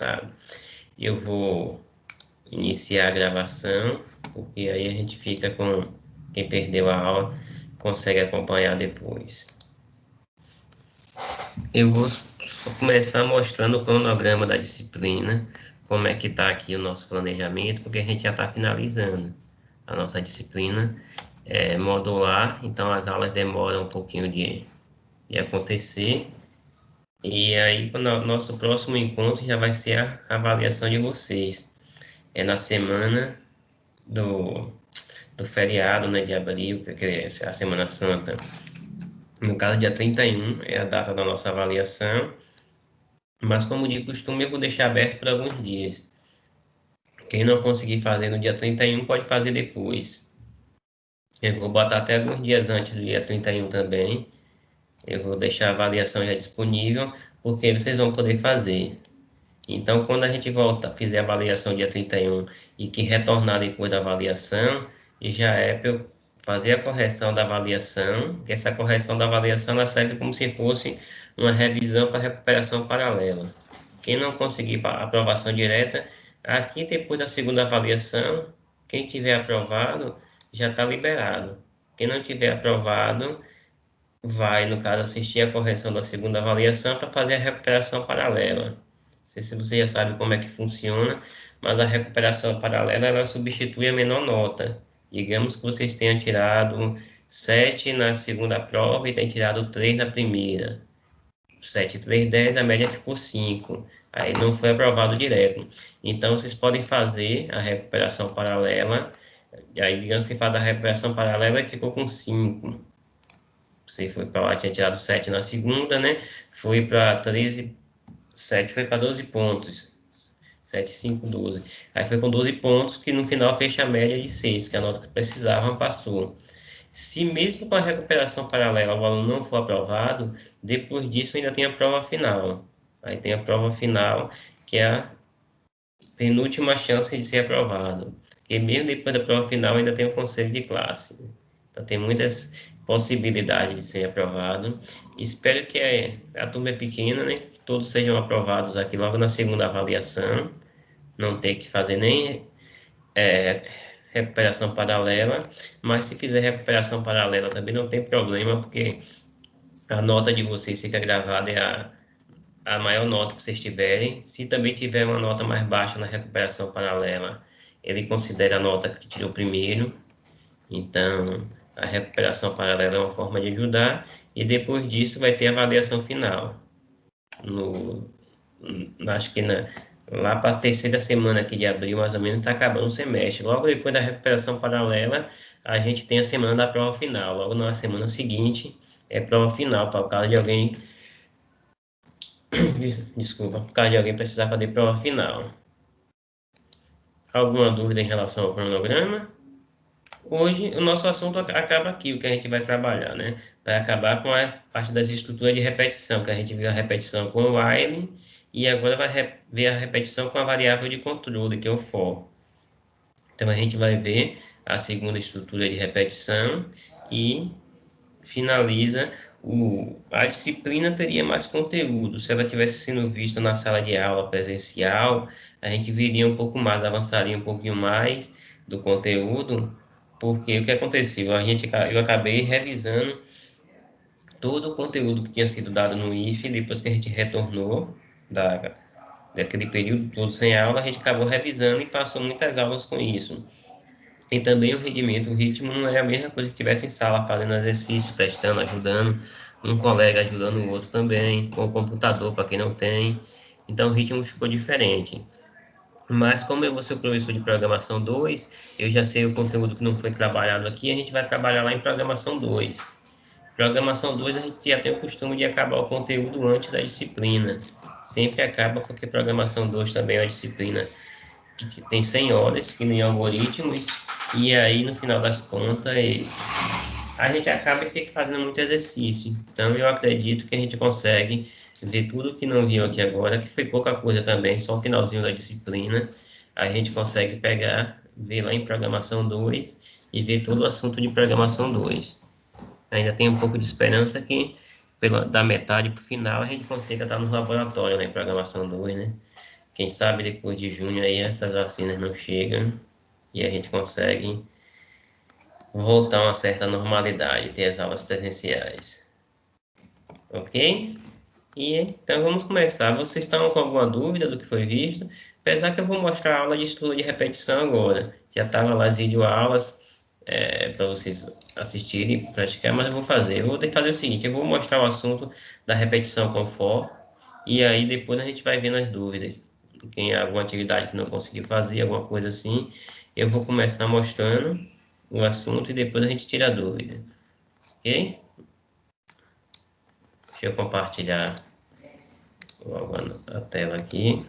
resultado. Eu vou iniciar a gravação, porque aí a gente fica com quem perdeu a aula, consegue acompanhar depois. Eu vou começar mostrando o cronograma da disciplina, como é que está aqui o nosso planejamento, porque a gente já está finalizando a nossa disciplina modular, então as aulas demoram um pouquinho de acontecer. E aí, quando o nosso próximo encontro já vai ser a avaliação de vocês. É na semana do feriado, né, de abril, que é a Semana Santa. No caso, dia 31 é a data da nossa avaliação, mas como de costume eu vou deixar aberto por alguns dias. Quem não conseguir fazer no dia 31 pode fazer depois. Eu vou botar até alguns dias antes do dia 31 também. Eu vou deixar a avaliação já disponível, porque vocês vão poder fazer. Então, quando a gente fizer a avaliação dia 31 e que retornar depois da avaliação, já é para eu fazer a correção da avaliação, que essa correção da avaliação ela serve como se fosse uma revisão para recuperação paralela. Quem não conseguir a aprovação direta, aqui depois da segunda avaliação, quem tiver aprovado já está liberado. Quem não tiver aprovado, vai, no caso, assistir a correção da segunda avaliação para fazer a recuperação paralela. Não sei se você já sabe como é que funciona, mas a recuperação paralela ela substitui a menor nota. Digamos que vocês tenham tirado 7 na segunda prova e tenham tirado 3 na primeira. 7, 3, 10, a média ficou 5. Aí não foi aprovado direto. Então, vocês podem fazer a recuperação paralela. E aí, digamos que faz a recuperação paralela e ficou com 5. Você foi para lá, tinha tirado 7 na segunda, né? Foi para 13, 7 foi para 12 pontos. 7, 5, 12. Aí foi com 12 pontos que no final fecha a média de 6, que é a nota que precisava, passou. Se mesmo com a recuperação paralela o aluno não for aprovado, depois disso ainda tem a prova final. Aí tem a prova final, que é a penúltima chance de ser aprovado. E mesmo depois da prova final ainda tem o conselho de classe. Então tem muitas possibilidades de ser aprovado. Espero que a turma é pequena, né? Que todos sejam aprovados aqui logo na segunda avaliação. Não ter que fazer nem recuperação paralela, mas se fizer recuperação paralela também não tem problema, porque a nota de vocês fica gravada, é a maior nota que vocês tiverem. Se também tiver uma nota mais baixa na recuperação paralela, ele considera a nota que tirou primeiro. Então, a recuperação paralela é uma forma de ajudar, e depois disso vai ter a avaliação final. Acho que lá para a terceira semana aqui de abril, mais ou menos, está acabando o semestre. Logo depois da recuperação paralela, a gente tem a semana da prova final. Logo na semana seguinte, é prova final, para o caso de alguém... Desculpa, por causa de alguém precisar fazer prova final. Alguma dúvida em relação ao cronograma? Hoje, o nosso assunto acaba aqui, o que a gente vai trabalhar, né? Vai acabar com a parte das estruturas de repetição, que a gente viu a repetição com o while, e agora vai ver a repetição com a variável de controle, que é o for. Então, a gente vai ver a segunda estrutura de repetição e finaliza a disciplina teria mais conteúdo. Se ela tivesse sendo vista na sala de aula presencial, a gente viria um pouco mais, avançaria um pouquinho mais do conteúdo, porque o que aconteceu? Eu acabei revisando todo o conteúdo que tinha sido dado no IFE, depois que a gente retornou daquele período todo sem aula, a gente acabou revisando e passou muitas aulas com isso. E também o ritmo não é a mesma coisa que estivesse em sala, fazendo exercício, testando, ajudando, um colega ajudando o outro também, com o computador para quem não tem. Então o ritmo ficou diferente. Mas como eu vou ser o professor de Programação 2, eu já sei o conteúdo que não foi trabalhado aqui, a gente vai trabalhar lá em Programação 2. Programação 2 a gente já tem o costume de acabar o conteúdo antes da disciplina. Sempre acaba porque Programação 2 também é uma disciplina que tem 100 horas, que nem algoritmos, e aí no final das contas a gente acaba e fica fazendo muito exercício. Então eu acredito que a gente consegue ver tudo que não viu aqui agora, que foi pouca coisa também, só o finalzinho da disciplina, a gente consegue pegar, ver lá em Programação 2 e ver todo o assunto de Programação 2. Ainda tem um pouco de esperança que da metade para o final a gente consiga estar no laboratório, né, em Programação 2, né? Quem sabe depois de junho aí essas vacinas não chegam e a gente consegue voltar a uma certa normalidade, ter as aulas presenciais. Ok? E então vamos começar. Vocês estão com alguma dúvida do que foi visto? Apesar que eu vou mostrar a aula de estudo de repetição agora. Já estava lá as videoaulas para vocês assistirem e praticar, mas eu vou fazer. Eu vou ter que fazer o seguinte, eu vou mostrar o assunto da repetição com for, e aí depois a gente vai vendo as dúvidas. Quem alguma atividade que não conseguiu fazer, alguma coisa assim, eu vou começar mostrando o assunto e depois a gente tira a dúvida. Ok? Deixa eu compartilhar logo a tela aqui.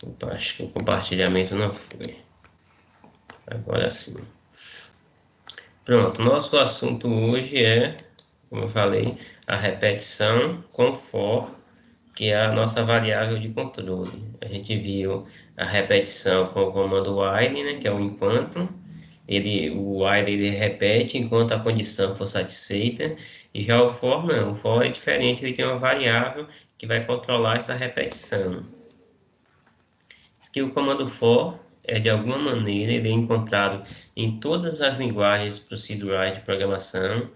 Opa, acho que o compartilhamento não foi. Agora sim. Pronto, nosso assunto hoje é, como eu falei, a repetição com for, que é a nossa variável de controle. A gente viu a repetição com o comando while, né, que é o enquanto. O while ele repete enquanto a condição for satisfeita. E já o for não, o for é diferente, ele tem uma variável que vai controlar essa repetição. Diz que o comando for é, de alguma maneira, ele é encontrado em todas as linguagens procedurais de programação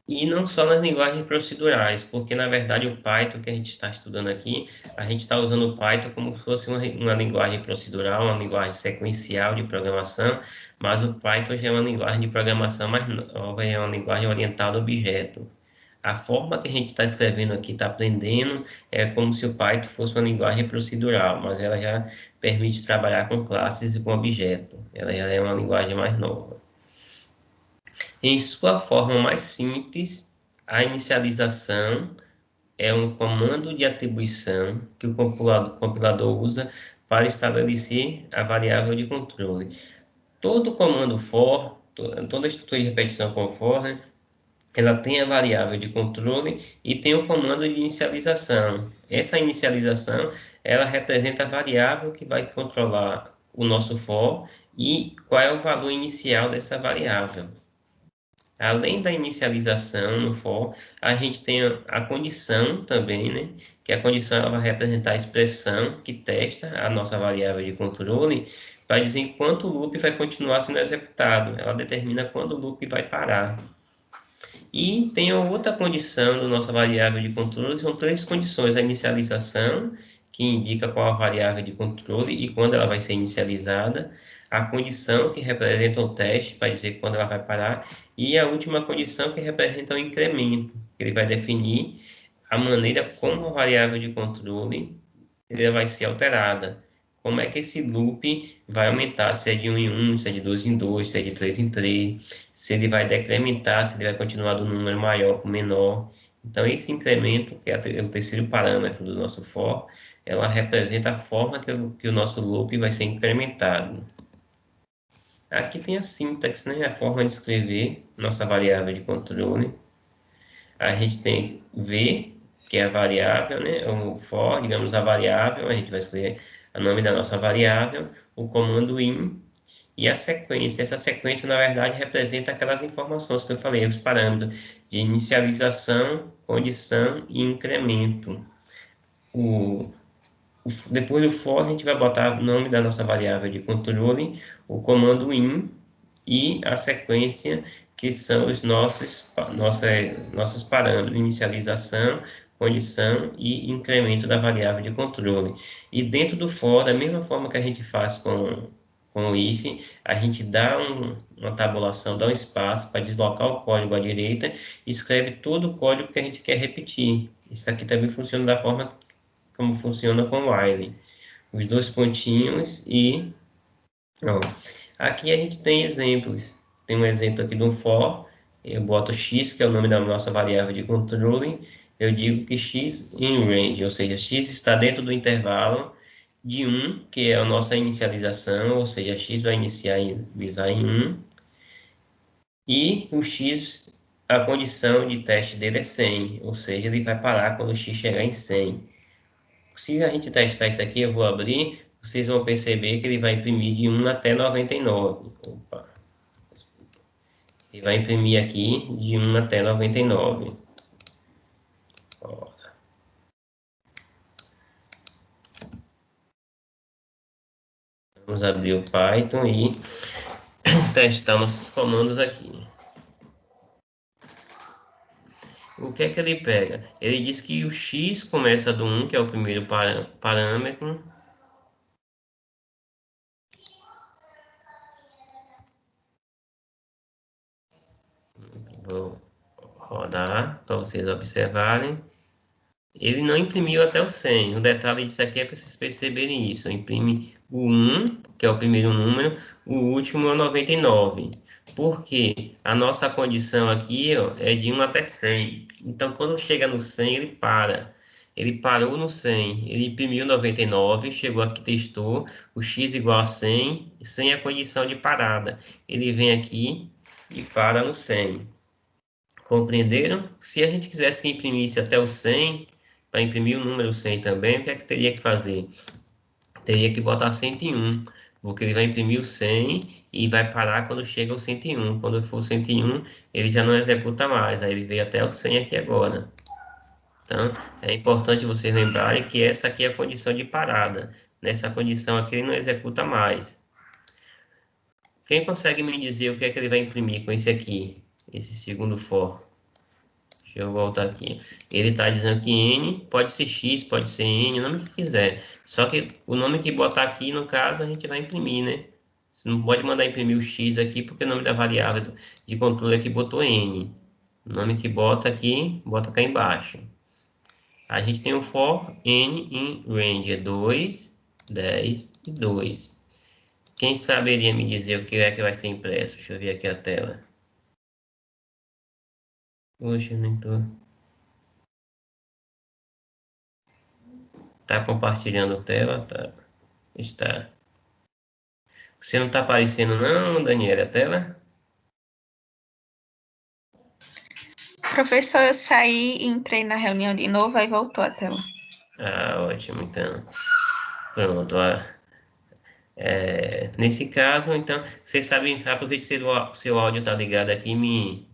e não só nas linguagens procedurais, porque na verdade o Python que a gente está estudando aqui, a gente está usando o Python como se fosse uma linguagem procedural, uma linguagem sequencial de programação, mas o Python já é uma linguagem de programação mais nova, é uma linguagem orientada a objeto. A forma que a gente está escrevendo aqui, está aprendendo, é como se o Python fosse uma linguagem procedural, mas ela já permite trabalhar com classes e com objeto. Ela já é uma linguagem mais nova. Em sua forma mais simples, a inicialização é um comando de atribuição que o compilador usa para estabelecer a variável de controle. Todo comando for, toda estrutura de repetição com for, né, ela tem a variável de controle e tem o comando de inicialização. Essa inicialização, ela representa a variável que vai controlar o nosso for e qual é o valor inicial dessa variável. Além da inicialização no for, a gente tem a condição também, né? Que a condição ela vai representar a expressão que testa a nossa variável de controle para dizer quanto o loop vai continuar sendo executado. Ela determina quando o loop vai parar. E tem outra condição da nossa variável de controle, são três condições: a inicialização, que indica qual a variável de controle e quando ela vai ser inicializada, a condição, que representa o teste, para dizer quando ela vai parar, e a última condição, que representa o incremento, que ele vai definir a maneira como a variável de controle ela vai ser alterada. Como é que esse loop vai aumentar, se é de 1 em 1, se é de 2 em 2, se é de 3 em 3, se ele vai decrementar, se ele vai continuar do número maior para o menor. Então, esse incremento, que é o terceiro parâmetro do nosso for, ela representa a forma que o nosso loop vai ser incrementado. Aqui tem a sintaxe, né? A forma de escrever nossa variável de controle. A gente tem v, que é a variável, né? O for, digamos, a variável, a gente vai escolher o nome da nossa variável, o comando in e a sequência. Essa sequência, na verdade, representa aquelas informações que eu falei, os parâmetros de inicialização, condição e incremento. Depois do for, a gente vai botar o nome da nossa variável de controle, o comando in e a sequência, que são os nossos parâmetros, inicialização, condição e incremento da variável de controle. E dentro do for, da mesma forma que a gente faz com o if, a gente dá uma tabulação, dá um espaço para deslocar o código à direita e escreve todo o código que a gente quer repetir. Isso aqui também funciona da forma como funciona com o while. Os dois pontinhos e... Ó, aqui a gente tem exemplos. Tem um exemplo aqui do for. Eu boto x, que é o nome da nossa variável de controle. Eu digo que x in range, ou seja, x está dentro do intervalo de 1, que é a nossa inicialização, ou seja, x vai inicializar em 1. E o x, a condição de teste dele é 100, ou seja, ele vai parar quando o x chegar em 100. Se a gente testar isso aqui, eu vou abrir, vocês vão perceber que ele vai imprimir de 1 até 99. Opa. E vai imprimir aqui de 1 até 99. Ó. Vamos abrir o Python e testar nossos comandos aqui. O que é que ele pega? Ele diz que o x começa do 1, que é o primeiro parâmetro. Vou rodar para vocês observarem. Ele não imprimiu até o 100. O detalhe disso aqui é para vocês perceberem isso. Imprime o 1, que é o primeiro número, o último é o 99. Porque a nossa condição aqui, ó, é de 1 até 100. Então, quando chega no 100, ele para. Ele parou no 100, ele imprimiu 99, chegou aqui, testou, o x igual a 100, 100 é a condição de parada. Ele vem aqui e para no 100. Compreenderam? Se a gente quisesse que imprimisse até o 100, para imprimir o número 100 também, o que é que teria que fazer? Teria que botar 101, porque ele vai imprimir o 100 e vai parar quando chega o 101. Quando for o 101, ele já não executa mais, aí ele veio até o 100 aqui agora. Então, é importante vocês lembrarem que essa aqui é a condição de parada. Nessa condição aqui, ele não executa mais. Quem consegue me dizer o que é que ele vai imprimir com esse aqui? Esse segundo for? Deixa eu voltar aqui. Ele está dizendo que N pode ser X, pode ser N, o nome que quiser. Só que o nome que botar aqui, no caso, a gente vai imprimir, né? Você não pode mandar imprimir o X aqui, porque o nome da variável de controle aqui botou N. O nome que bota aqui, bota cá embaixo. A gente tem o for N in range, é 2, 10 e 2. Quem saberia me dizer o que é que vai ser impresso? Deixa eu ver aqui a tela. Poxa, eu nem tô... Tá compartilhando tela? Tá. Está. Você não tá aparecendo não, Daniela, a tela? Professor, eu saí e entrei na reunião de novo, aí voltou a tela. Ah, ótimo, então. Pronto. Nesse caso, então, vocês sabem, aproveite se o seu áudio tá ligado aqui, me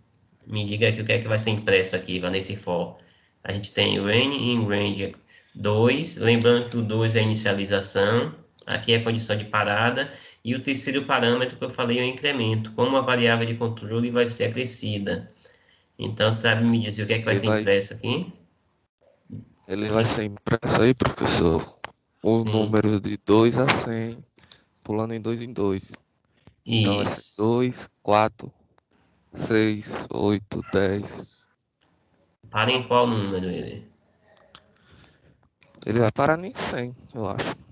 diga aqui o que é que vai ser impresso aqui, vai nesse for. A gente tem o N in range 2, lembrando que o 2 é a inicialização, aqui é a condição de parada, e o terceiro parâmetro que eu falei é o incremento, como a variável de controle vai ser acrescida. Então, sabe me dizer o que é que vai ser impresso aqui? Ele vai ser impresso aí, professor, o Sim, número de 2 a 100, pulando em 2 em 2. Então vai ser isso. 2, 4, 6, 8, 10. Para em qual número ele? Ele vai parar em 100, eu acho.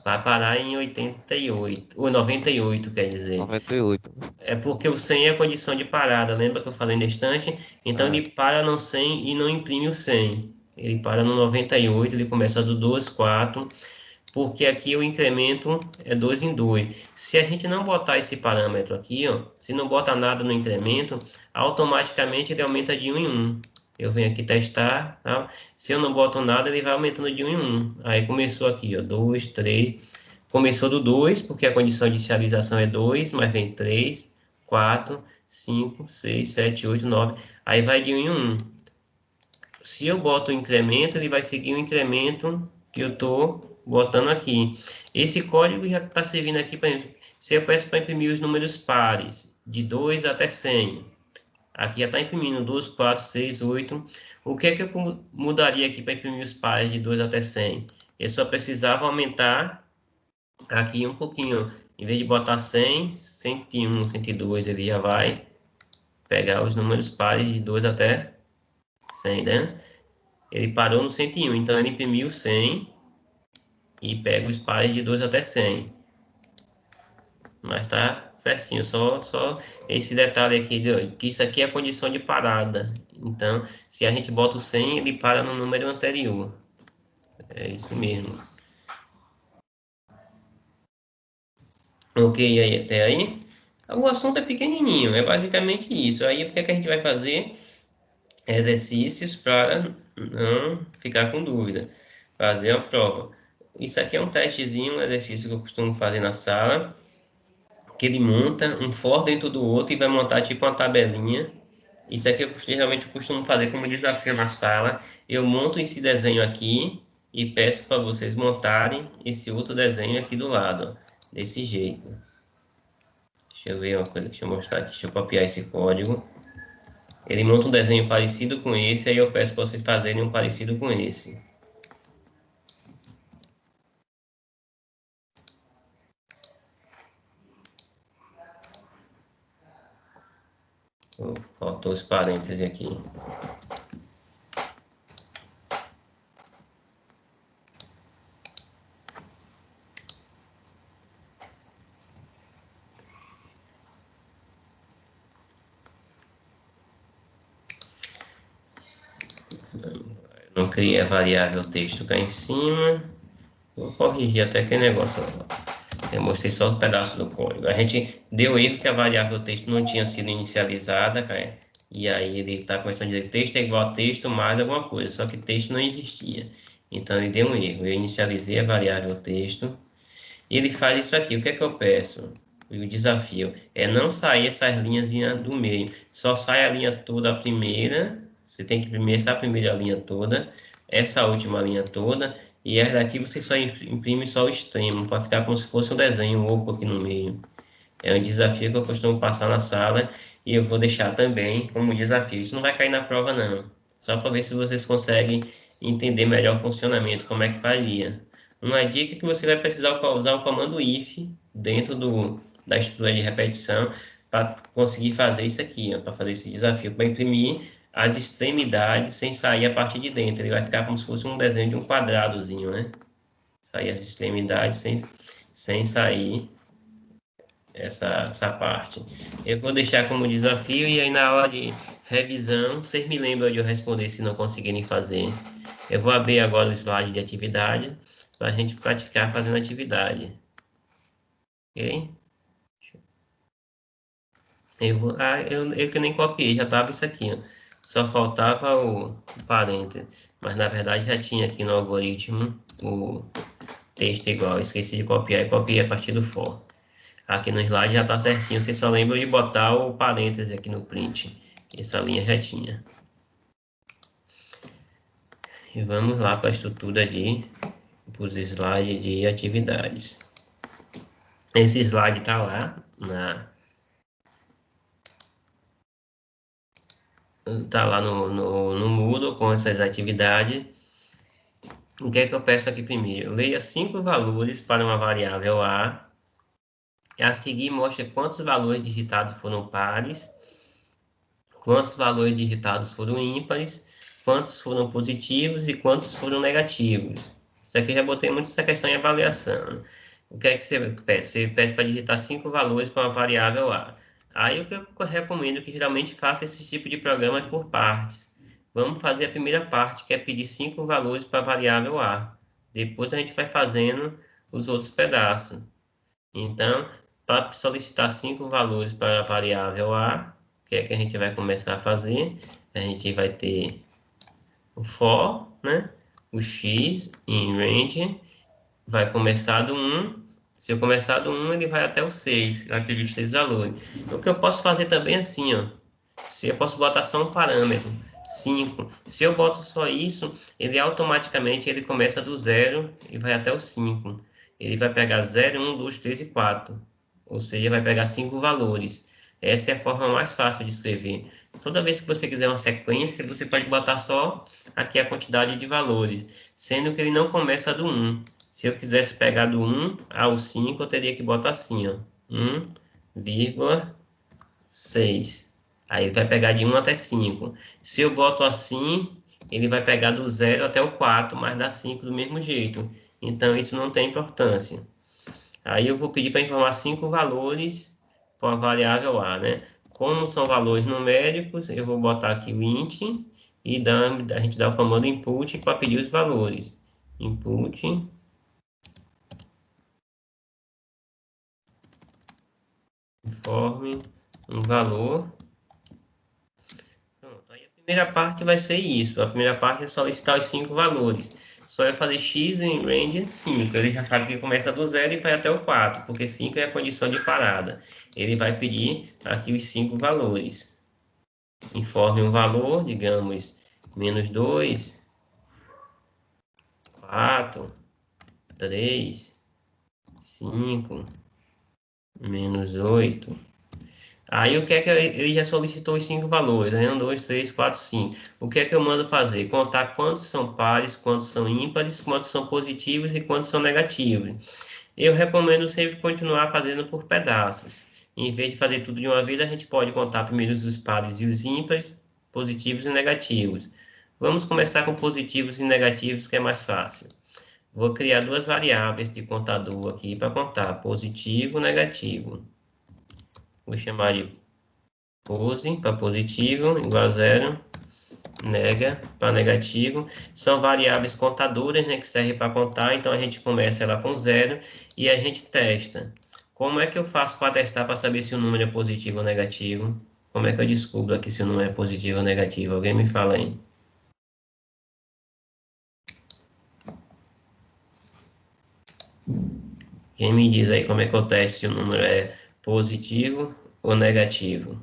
Vai parar em 88, ou 98, quer dizer. 98. É porque o 100 é a condição de parada, lembra que eu falei na instante? Então É, ele para no 100 e não imprime o 100. Ele para no 98, ele começa do 2, 4, porque aqui o incremento é 2 em 2. Se a gente não botar esse parâmetro aqui, ó, se não botar nada no incremento, automaticamente ele aumenta de 1 em 1. Eu venho aqui testar, tá? Se eu não boto nada, ele vai aumentando de 1 em 1. Aí começou aqui, ó, 2, 3. Começou do 2, porque a condição de inicialização é 2, mas vem 3, 4, 5, 6, 7, 8, 9. Aí vai de 1 em 1. Se eu boto o incremento, ele vai seguir o incremento que eu estou botando aqui. Esse código já está servindo aqui para se eu peço para imprimir os números pares, de 2 até 100. Aqui já está imprimindo 2, 4, 6, 8. O que é que eu mudaria aqui para imprimir os pares de 2 até 100? Eu só precisava aumentar aqui um pouquinho. Em vez de botar 100, 101, 102, ele já vai pegar os números pares de 2 até 100, né? Ele parou no 101, então ele imprimiu 100 e pega os pares de 2 até 100. Mas tá certinho, só esse detalhe aqui, que isso aqui é a condição de parada. Então, se a gente bota o 100, ele para no número anterior. É isso mesmo. Ok, aí, até aí? O assunto é pequenininho, é basicamente isso. Aí, o que é que a gente vai fazer? Exercícios para não ficar com dúvida. Fazer a prova. Isso aqui é um testezinho, um exercício que eu costumo fazer na sala. que ele monta um for dentro do outro e vai montar tipo uma tabelinha. Isso aqui geralmente eu costumo fazer como desafio na sala. Eu monto esse desenho aqui e peço para vocês montarem esse outro desenho aqui do lado, desse jeito. Deixa eu ver uma coisa, deixa eu mostrar aqui, deixa eu copiar esse código. Ele monta um desenho parecido com esse, aí eu peço para vocês fazerem um parecido com esse. Faltou os parênteses aqui. Não criei a variável texto cá em cima. Vou corrigir até aquele negócio lá. Eu mostrei só um pedaço do código. A gente deu erro que a variável texto não tinha sido inicializada, cara. E aí ele está começando a dizer que texto é igual a texto mais alguma coisa, só que texto não existia. Então ele deu um erro. Eu inicializei a variável texto. E ele faz isso aqui. O que é que eu peço? O desafio é não sair essas linhas do meio. Só sai a linha toda, a primeira. Você tem que imprimir essa primeira linha toda, essa última linha toda. E essa daqui você só imprime só o extremo, para ficar como se fosse um desenho oco aqui no meio. É um desafio que eu costumo passar na sala e eu vou deixar também como desafio. Isso não vai cair na prova, não. Só para ver se vocês conseguem entender melhor o funcionamento, como é que faria. Uma dica é que você vai precisar usar o comando if dentro da estrutura de repetição para conseguir fazer isso aqui, para fazer esse desafio, para imprimir as extremidades sem sair a parte de dentro. Ele vai ficar como se fosse um desenho de um quadradozinho, né? Sair as extremidades sem sair essa parte. Eu vou deixar como desafio e aí na hora de revisão, vocês me lembram de eu responder se não conseguirem fazer. Eu vou abrir agora o slide de atividade para a gente praticar fazendo atividade. Ok? Eu que nem copiei, já estava isso aqui, ó. Só faltava o parênteses, mas na verdade já tinha aqui no algoritmo o texto igual. Esqueci de copiar e copiei a partir do for. Aqui no slide já está certinho, vocês só lembram de botar o parêntese aqui no print. Essa linha retinha. E vamos lá para a estrutura para os slides de atividades. Esse slide está lá no Moodle com essas atividades. O que é que eu peço aqui primeiro? Leia 5 valores para uma variável A. A seguir, mostre quantos valores digitados foram pares, quantos valores digitados foram ímpares, quantos foram positivos e quantos foram negativos. Isso aqui eu já botei muito essa questão em avaliação. O que é que você pede? Você pede para digitar 5 valores para uma variável A. Aí o que eu recomendo que geralmente faça esse tipo de programa por partes. Vamos fazer a primeira parte, que é pedir 5 valores para a variável A. Depois a gente vai fazendo os outros pedaços. Então, para solicitar 5 valores para a variável A, o que é que a gente vai começar a fazer? A gente vai ter o for, né? O x em range vai começar do 1. Se eu começar do 1, ele vai até o 6, vai pedir 6 valores. O que eu posso fazer também é assim, ó. Se eu posso botar só um parâmetro, 5. Se eu boto só isso, ele automaticamente ele começa do 0 e vai até o 5. Ele vai pegar 0, 1, 2, 3 e 4. Ou seja, vai pegar 5 valores. Essa é a forma mais fácil de escrever. Toda vez que você quiser uma sequência, você pode botar só aqui a quantidade de valores, sendo que ele não começa do 1. Se eu quisesse pegar do 1 ao 5, eu teria que botar assim, ó, 1,6. Aí vai pegar de 1 até 5. Se eu boto assim, ele vai pegar do 0 até o 4, mas dá 5 do mesmo jeito. Então, isso não tem importância. Aí eu vou pedir para informar 5 valores para a variável A, né? Como são valores numéricos, eu vou botar aqui o int e a gente dá o comando input para pedir os valores. Input informe um valor. Pronto, aí a primeira parte vai ser isso. A primeira parte é solicitar os 5 valores. só é fazer x em range 5. Ele já sabe que começa do 0 e vai até o 4, porque 5 é a condição de parada. Ele vai pedir aqui os 5 valores. Informe um valor, digamos, menos 2, 4, 3, 5, menos 8. Aí o que é que ele já solicitou os 5 valores? Aí 1, 2, 3, 4, 5. O que é que eu mando fazer? Contar quantos são pares, quantos são ímpares, quantos são positivos e quantos são negativos. Eu recomendo sempre continuar fazendo por pedaços. Em vez de fazer tudo de uma vez, a gente pode contar primeiro os pares e os ímpares, positivos e negativos. Vamos começar com positivos e negativos, que é mais fácil. Vou criar duas variáveis de contador aqui para contar positivo e negativo. Vou chamar de pose para positivo, igual a 0, nega para negativo. São variáveis contadoras, né, que servem para contar, então a gente começa ela com 0 e a gente testa. Como é que eu faço para testar para saber se o número é positivo ou negativo? Como é que eu descubro aqui se o número é positivo ou negativo? Alguém me fala aí. Quem me diz aí como é que eu testo se o número é positivo ou negativo?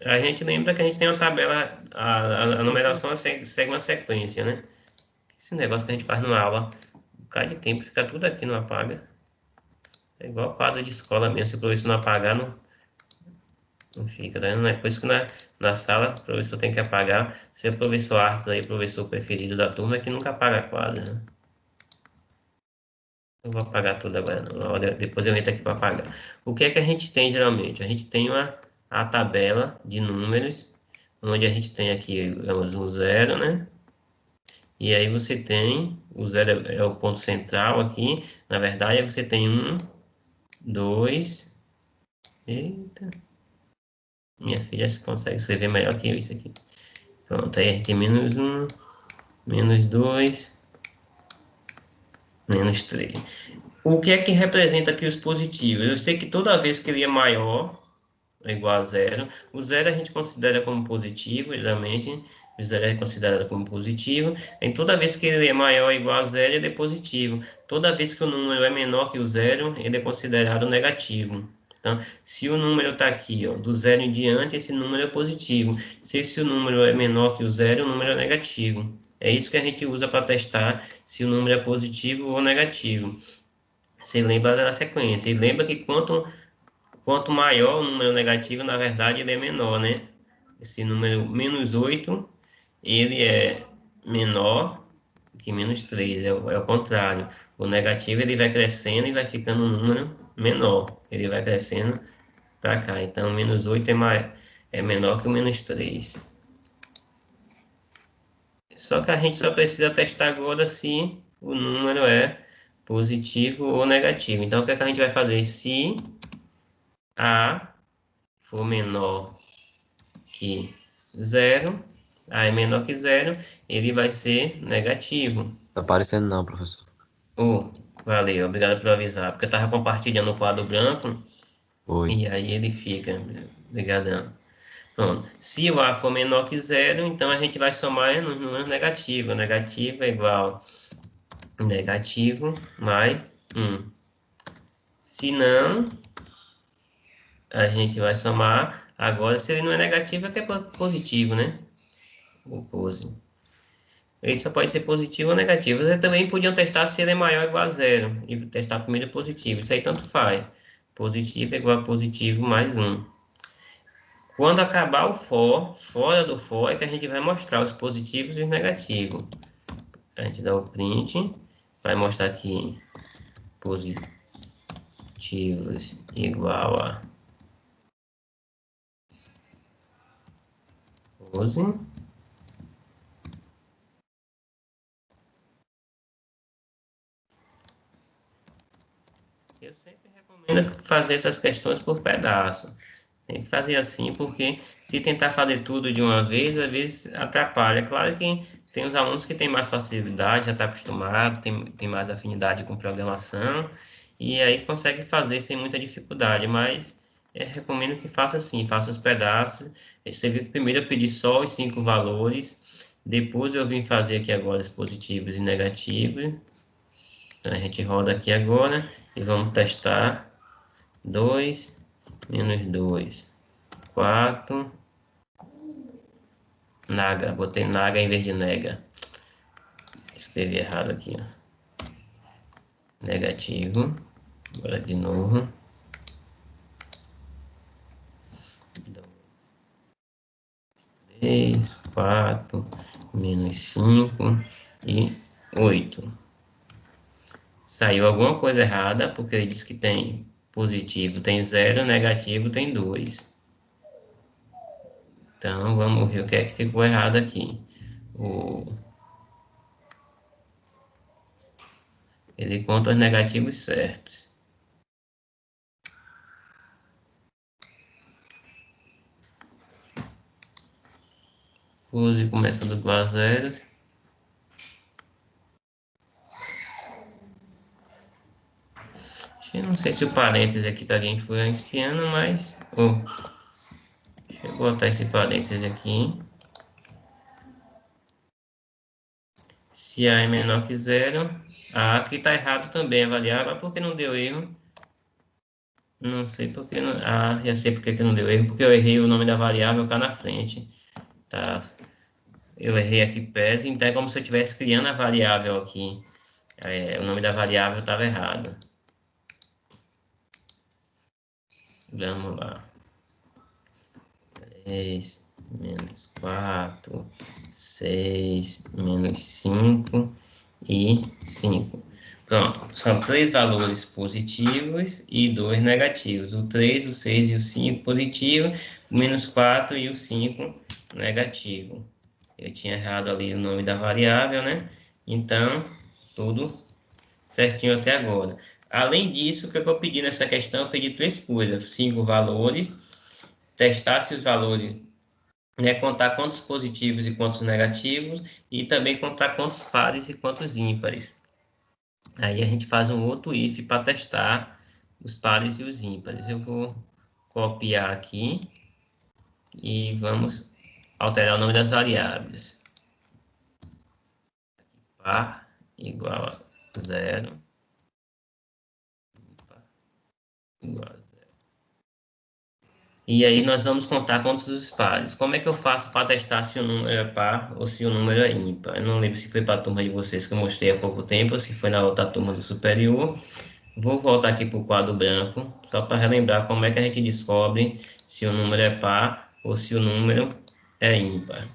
A gente lembra que a gente tem uma tabela, a numeração segue uma sequência, né? Esse negócio que a gente faz numa aula, um bocado de tempo, fica tudo aqui, não apaga. É igual quadro de escola mesmo, se o professor não apagar, não fica, né? Não é por isso que na sala o professor tem que apagar. Seu professor Artes aí, professor preferido da turma, é que nunca apaga quadro, né? Não vou apagar tudo agora, não. Depois eu entro aqui para apagar. O que é que a gente tem geralmente? A gente tem a tabela de números, onde a gente tem aqui, digamos, um 0, né? E aí você tem, o 0 é o ponto central aqui. Na verdade, você tem 1, 2. Eita. Minha filha consegue escrever melhor que eu isso aqui. Pronto, aí a gente tem menos 1, menos 2, menos 3. O que é que representa aqui os positivos? Eu sei que toda vez que ele é maior ou igual a 0, o 0 a gente considera como positivo, geralmente. O 0 é considerado como positivo. Em toda vez que ele é maior ou igual a 0, ele é positivo. Toda vez que o número é menor que o 0, ele é considerado negativo. Então, se o número está aqui, ó, do 0 em diante, esse número é positivo. Se esse número é menor que o 0, o número é negativo. É isso que a gente usa para testar se o número é positivo ou negativo. Você lembra da sequência. E lembra que quanto maior o número negativo, na verdade, ele é menor, né? Esse número menos 8, ele é menor que menos 3, é o contrário. O negativo ele vai crescendo e vai ficando um número menor. Ele vai crescendo para cá. Então, menos 8 é menor que o menos 3. Só que a gente só precisa testar agora se o número é positivo ou negativo. Então, o que é que a gente vai fazer? Se A for menor que 0, A é menor que 0, ele vai ser negativo. Tá aparecendo não, professor. Valeu, obrigado por avisar, porque eu estava compartilhando o quadro branco. Oi. E aí ele fica, obrigadão. Pronto. Se o A for menor que 0, então a gente vai somar nos números negativos. Negativo é igual a negativo mais 1. Se não, a gente vai somar. Agora, se ele não é negativo, é que é positivo, né? O pose. Ele só pode ser positivo ou negativo. Vocês também podiam testar se ele é maior ou igual a 0. E testar primeiro positivo. Isso aí tanto faz. Positivo é igual a positivo mais 1. Quando acabar o for, fora do for, é que a gente vai mostrar os positivos e os negativos. A gente dá o print. Vai mostrar aqui positivos igual a pose. Eu sempre recomendo fazer essas questões por pedaço. Tem que fazer assim, porque se tentar fazer tudo de uma vez, às vezes atrapalha. Claro que tem os alunos que têm mais facilidade, já está acostumado, tem mais afinidade com programação, e aí consegue fazer sem muita dificuldade, mas Eu recomendo que faça assim, faça os pedaços. Você viu que primeiro eu pedi só os 5 valores, depois eu vim fazer aqui agora os positivos e negativos. Então, a gente roda aqui agora e vamos testar. 2 menos 2, 4. Naga, botei naga em vez de nega. Escrevi errado aqui, ó. Negativo. Agora de novo. 3, 4, menos 5 e 8. Saiu alguma coisa errada, porque ele disse que tem positivo, tem 0, negativo, tem 2. Então, vamos ver o que é que ficou errado aqui. Ele conta os negativos certos. Use começando igual a 0. Eu não sei se o parênteses aqui estaria influenciando, mas... deixa eu botar esse parênteses aqui. Se A é menor que 0, A aqui está errado também, é variável, porque não deu erro. Não sei porque não... já sei porque que não deu erro, porque eu errei o nome da variável cá na frente. Tá? Eu errei aqui PES, então é como se eu estivesse criando a variável aqui. O nome da variável estava errado. Vamos lá. 3 menos 4, 6 menos 5 e 5. Pronto, são 3 valores positivos e 2 negativos. O 3, o 6 e o 5 positivo, o menos 4 e o 5 negativo. Eu tinha errado ali o nome da variável, né? Então, tudo certinho até agora. Além disso, o que eu pedi nessa questão? Eu pedi 3 coisas. 5 valores, testar se os valores, né, contar quantos positivos e quantos negativos, e também contar quantos pares e quantos ímpares. Aí a gente faz um outro if para testar os pares e os ímpares. Eu vou copiar aqui e vamos alterar o nome das variáveis. Par igual a 0. Par igual a 0. E aí nós vamos contar quantos os pares. Como é que eu faço para testar se o número é par ou se o número é ímpar? Eu não lembro se foi para a turma de vocês que eu mostrei há pouco tempo ou se foi na outra turma do superior. Vou voltar aqui para o quadro branco, só para relembrar como é que a gente descobre se o número é par ou se o número é ímpar.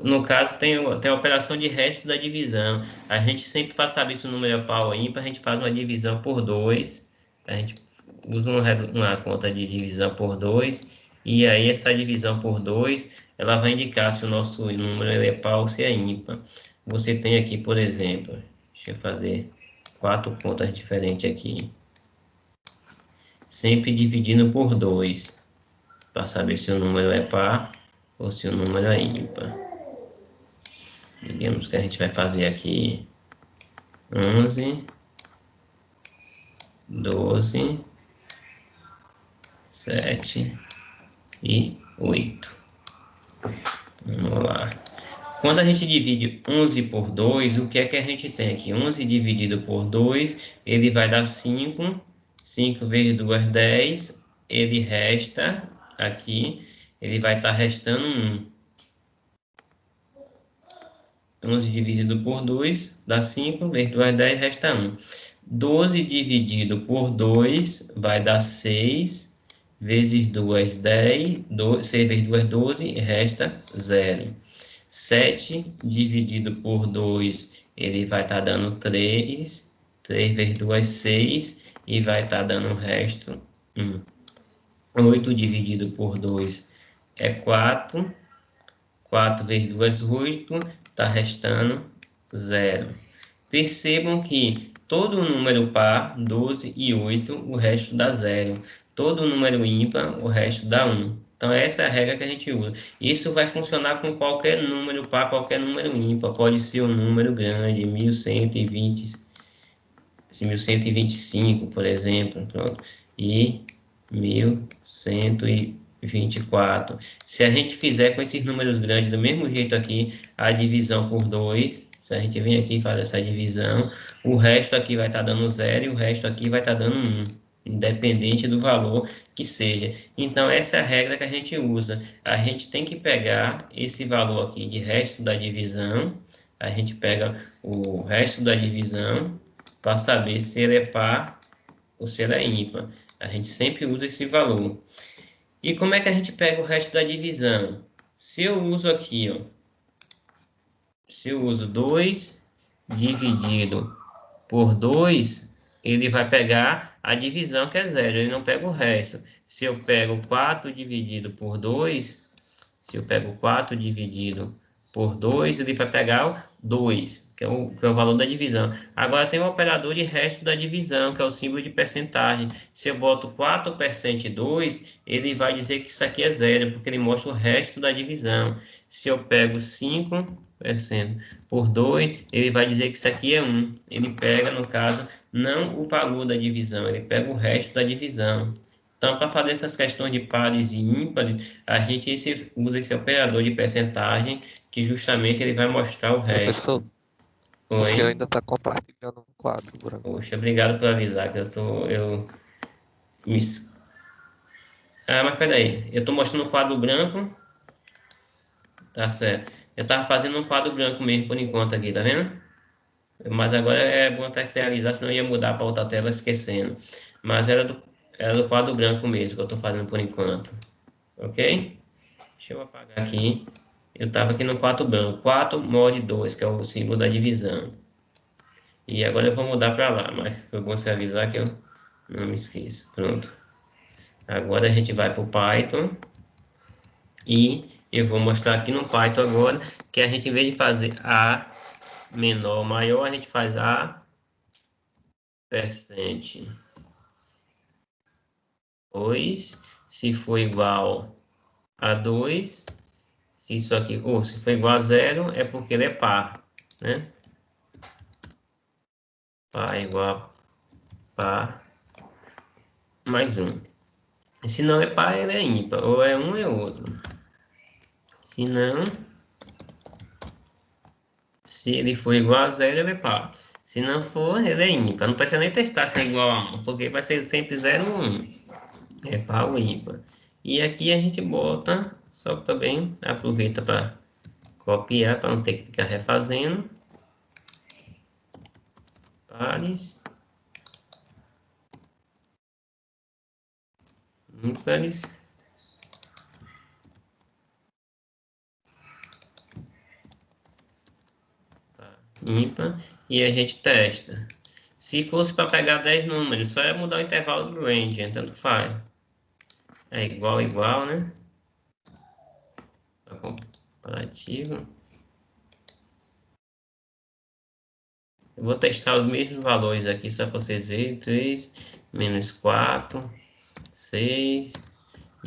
No caso, tem a operação de resto da divisão. A gente sempre, para saber se o número é par ou ímpar, a gente faz uma divisão por 2. A gente usa uma conta de divisão por 2. E aí, essa divisão por 2, ela vai indicar se o nosso número é par ou se é ímpar. Você tem aqui, por exemplo, deixa eu fazer 4 contas diferentes aqui. Sempre dividindo por 2, para saber se o número é par ou se o número é ímpar. Digamos que a gente vai fazer aqui 11, 12, 7 e 8. Vamos lá. Quando a gente divide 11 por 2, o que é que a gente tem aqui? 11 dividido por 2, ele vai dar 5. 5 vezes 2, 10. Ele resta aqui, ele vai estar restando 1. 11 dividido por 2 dá 5, vezes 2, 10, resta 1. 12 dividido por 2 vai dar 6, vezes 2, 10, 6 vezes 2, 12, resta 0. 7 dividido por 2, ele vai estar dando 3, 3 vezes 2, 6, e vai estar dando o resto 1. 8 dividido por 2 é 4, 4 vezes 2, 8, está restando 0. Percebam que todo número par, 12 e 8, o resto dá 0. Todo número ímpar, o resto dá 1. Então, essa é a regra que a gente usa. Isso vai funcionar com qualquer número par, qualquer número ímpar. Pode ser um número grande, 1120, esse 1125, por exemplo, pronto, e 1124. Se a gente fizer com esses números grandes do mesmo jeito aqui, a divisão por 2, se a gente vem aqui e faz essa divisão, o resto aqui vai estar dando 0 e o resto aqui vai estar dando 1, independente do valor que seja. Então, essa é a regra que a gente usa. A gente tem que pegar esse valor aqui de resto da divisão, a gente pega o resto da divisão para saber se ele é par ou se ele é ímpar. A gente sempre usa esse valor. E como é que a gente pega o resto da divisão? Se eu uso aqui, ó, se eu uso 2 dividido por 2, ele vai pegar a divisão que é 0, ele não pega o resto. Se eu pego 4 dividido por 2, se eu pego 4 dividido por 2, ele vai pegar o 2, que é o valor da divisão. Agora tem o operador de resto da divisão, que é o símbolo de percentagem. Se eu boto 4% 2, ele vai dizer que isso aqui é 0, porque ele mostra o resto da divisão. Se eu pego 5% por 2, ele vai dizer que isso aqui é 1. Ele pega, no caso, não o valor da divisão, ele pega o resto da divisão. Então, para fazer essas questões de pares e ímpares, a gente usa esse operador de percentagem, que justamente ele vai mostrar o resto. Professor, você Oi? ainda está compartilhando um quadro branco. Poxa, obrigado por avisar que Ah, mas peraí, eu estou mostrando o quadro branco, tá certo. Eu estava fazendo um quadro branco mesmo por enquanto aqui, tá vendo? Mas agora é bom textualizar, senão eu ia mudar para outra tela esquecendo. Mas era do quadro branco mesmo que eu estou fazendo por enquanto. Ok? Deixa eu apagar aqui. Eu estava aqui no 4 branco. 4 mod 2, que é o símbolo da divisão. E agora eu vou mudar para lá, mas foi bom você avisar que eu não me esqueço. Pronto. Agora a gente vai para o Python. E eu vou mostrar aqui no Python agora que a gente, em vez de fazer A menor ou maior, a gente faz A percent 2. Se for igual a 2, se isso aqui, ou se for igual a 0, é porque ele é par, né? Par igual a par mais 1. Se não é par, ele é ímpar. Ou é um, é outro. Se não, se ele for igual a 0, ele é par. Se não for, ele é ímpar. Não precisa nem testar se é igual a 1, porque vai ser sempre 0 ou 1. É par ou ímpar. E aqui a gente bota, só que também aproveita para copiar, para não ter que ficar refazendo. Pares. Ímpares. Ímpar. E a gente testa. Se fosse para pegar 10 números, só é mudar o intervalo do range, tanto faz. É igual, né? Comparativo. Eu vou testar os mesmos valores aqui, só para vocês verem. 3, menos 4, 6,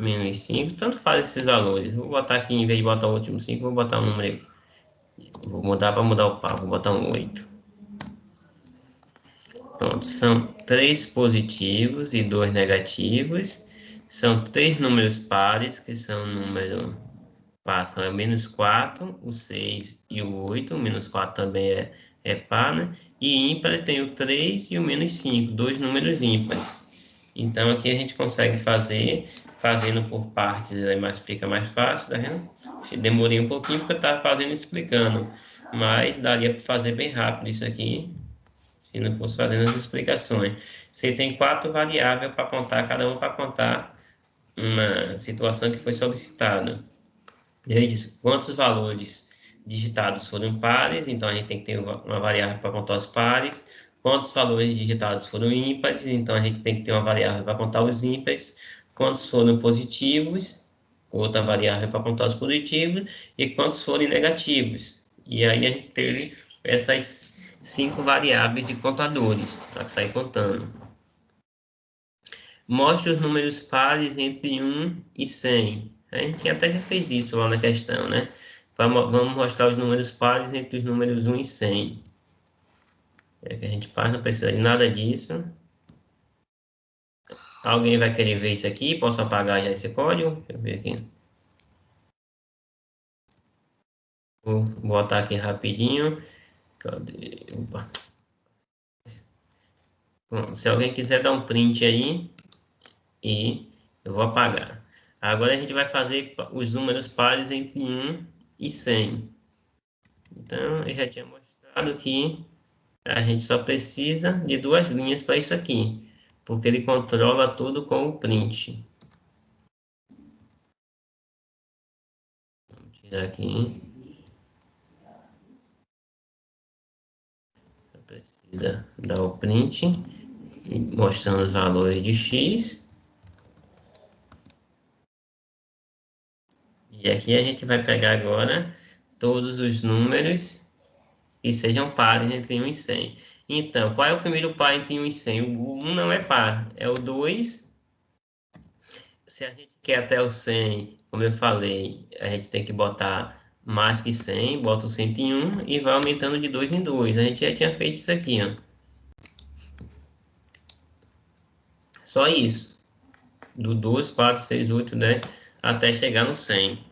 menos 5. Tanto faz esses valores. Vou botar aqui, em vez de botar o último 5, vou botar um número. Vou mudar para mudar o par, vou botar um 8. Pronto, são 3 positivos e 2 negativos. São 3 números pares, que são número par, é o menos 4, o 6 e o 8. O menos 4 também é par, né? E ímpar tem o 3 e o menos 5, dois números ímpares. Então, aqui a gente consegue fazer, fazendo por partes, fica mais fácil, tá vendo? Demorei um pouquinho porque eu estava fazendo e explicando, mas daria para fazer bem rápido isso aqui, se não fosse fazendo as explicações. Você tem 4 variáveis para contar, cada uma para contar uma situação que foi solicitada. Ele diz quantos valores digitados foram pares, então a gente tem que ter uma variável para contar os pares. Quantos valores digitados foram ímpares, então a gente tem que ter uma variável para contar os ímpares. Quantos foram positivos, outra variável para contar os positivos. E quantos foram negativos. E aí a gente teve essas 5 variáveis de contadores para sair contando. Mostre os números pares entre 1 e 100. A gente até já fez isso lá na questão, né? Vamos mostrar os números pares entre os números 1 e 100. É que a gente faz, não precisa de nada disso. Alguém vai querer ver isso aqui? Posso apagar já esse código? Deixa eu ver aqui. Vou botar aqui rapidinho. Cadê? Opa. Bom, se alguém quiser dar um print aí, e eu vou apagar. Agora a gente vai fazer os números pares entre 1 e 100. Então, eu já tinha mostrado que a gente só precisa de 2 linhas para isso aqui, porque ele controla tudo com o print. Vamos tirar aqui. Precisa dar o print, mostrando os valores de x. E aqui a gente vai pegar agora todos os números que sejam pares entre 1 e 100. Então, qual é o primeiro par entre 1 e 100? O 1 não é par, é o 2. Se a gente quer até o 100, como eu falei, a gente tem que botar mais que 100, bota o 101 e vai aumentando de 2 em 2. A gente já tinha feito isso aqui, ó. Só isso. Do 2, 4, 6, 8, 10, até chegar no 100.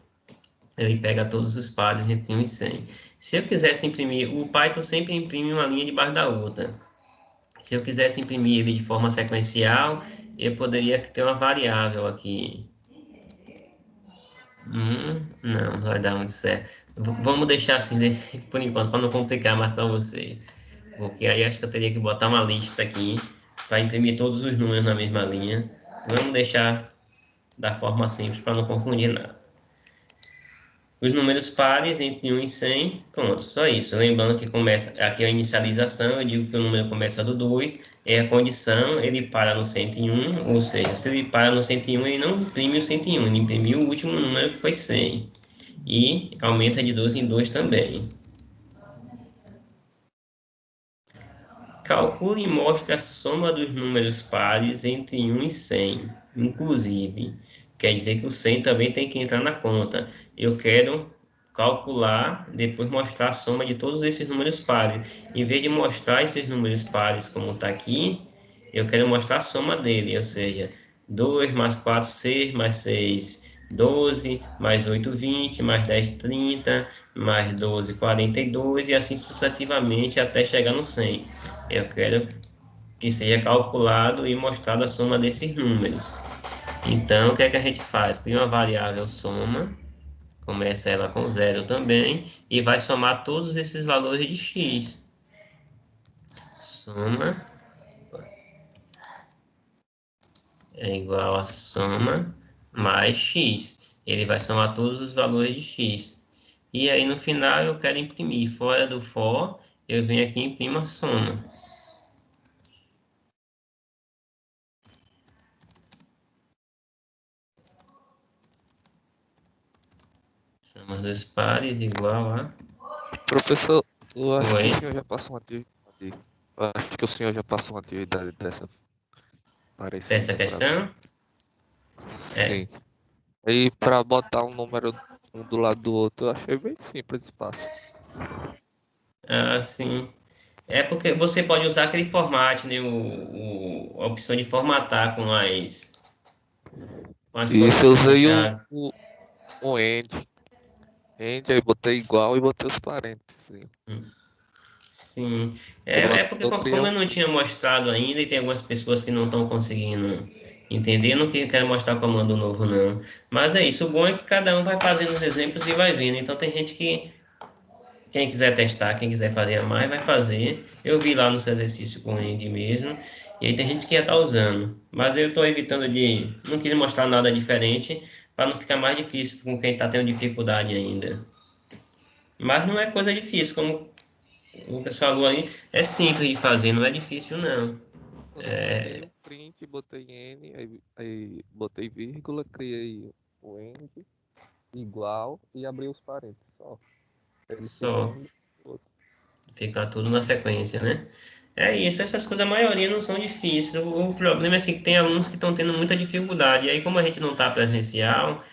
Ele pega todos os pares entre 1 e 100. Se eu quisesse imprimir, o Python sempre imprime uma linha debaixo da outra. Se eu quisesse imprimir ele de forma sequencial, eu poderia ter uma variável aqui. Não vai dar muito certo. Vamos deixar assim por enquanto, para não complicar mais para você. Porque aí acho que eu teria que botar uma lista aqui para imprimir todos os números na mesma linha. Vamos deixar da forma simples para não confundir nada. Os números pares entre 1 e 100, pronto, só isso. Lembrando que começa aqui a inicialização, eu digo que o número começa do 2, é a condição, ele para no 101, ou seja, se ele para no 101, ele não imprime o 101, ele imprimiu o último número que foi 100. E aumenta de 2 em 2 também. Calcule e mostre a soma dos números pares entre 1 e 100, inclusive. Quer dizer que o 100 também tem que entrar na conta. Eu quero calcular, depois mostrar a soma de todos esses números pares. Em vez de mostrar esses números pares como está aqui, eu quero mostrar a soma dele, ou seja, 2 mais 4, 6, mais 6, 12, mais 8, 20, mais 10, 30, mais 12, 42, e assim sucessivamente até chegar no 100. Eu quero que seja calculado e mostrado a soma desses números. Então, o que é que a gente faz? Cria uma variável soma, começa ela com 0 também, e vai somar todos esses valores de x. Soma é igual a soma mais x. Ele vai somar todos os valores de x. E aí, no final, eu quero imprimir. Fora do for, eu venho aqui e imprimo a soma. Soma dos pares igual a... Professor, eu acho Oi? que o senhor já passou uma atividade. Eu acho que o senhor já passou uma atividade dessa parecida Essa para mim. questão? É. Sim. Aí para botar um número um do lado do outro, eu achei bem simples e fácil. Ah, sim. É porque você pode usar aquele formato, né? A opção de formatar com as E isso coisas eu usei puxadas. um end. End, aí botei igual e botei os parênteses. Sim. É Pronto, porque eu criei como eu um. não tinha mostrado ainda e tem algumas pessoas que não estão conseguindo entender, eu não quero mostrar comando novo, não. Mas é isso. O bom é que cada um vai fazendo os exemplos e vai vendo. Então tem gente que quem quiser testar, quem quiser fazer a mais, vai fazer. Eu vi lá no seu exercício com o Andy mesmo. E aí tem gente que já está usando. Mas eu estou evitando de... Não quis mostrar nada diferente para não ficar mais difícil com quem está tendo dificuldade ainda. Mas não é coisa difícil, como o Lucas falou aí. É simples de fazer, não é difícil não. Dei um print, botei N, aí botei vírgula, criei o end igual e abri os parênteses. Só. Ele ficar Só um do outro. ficar tudo na sequência, né? É isso, essas coisas, a maioria não são difíceis. O problema é assim, que tem alunos que estão tendo muita dificuldade. E aí, como a gente não está presencial,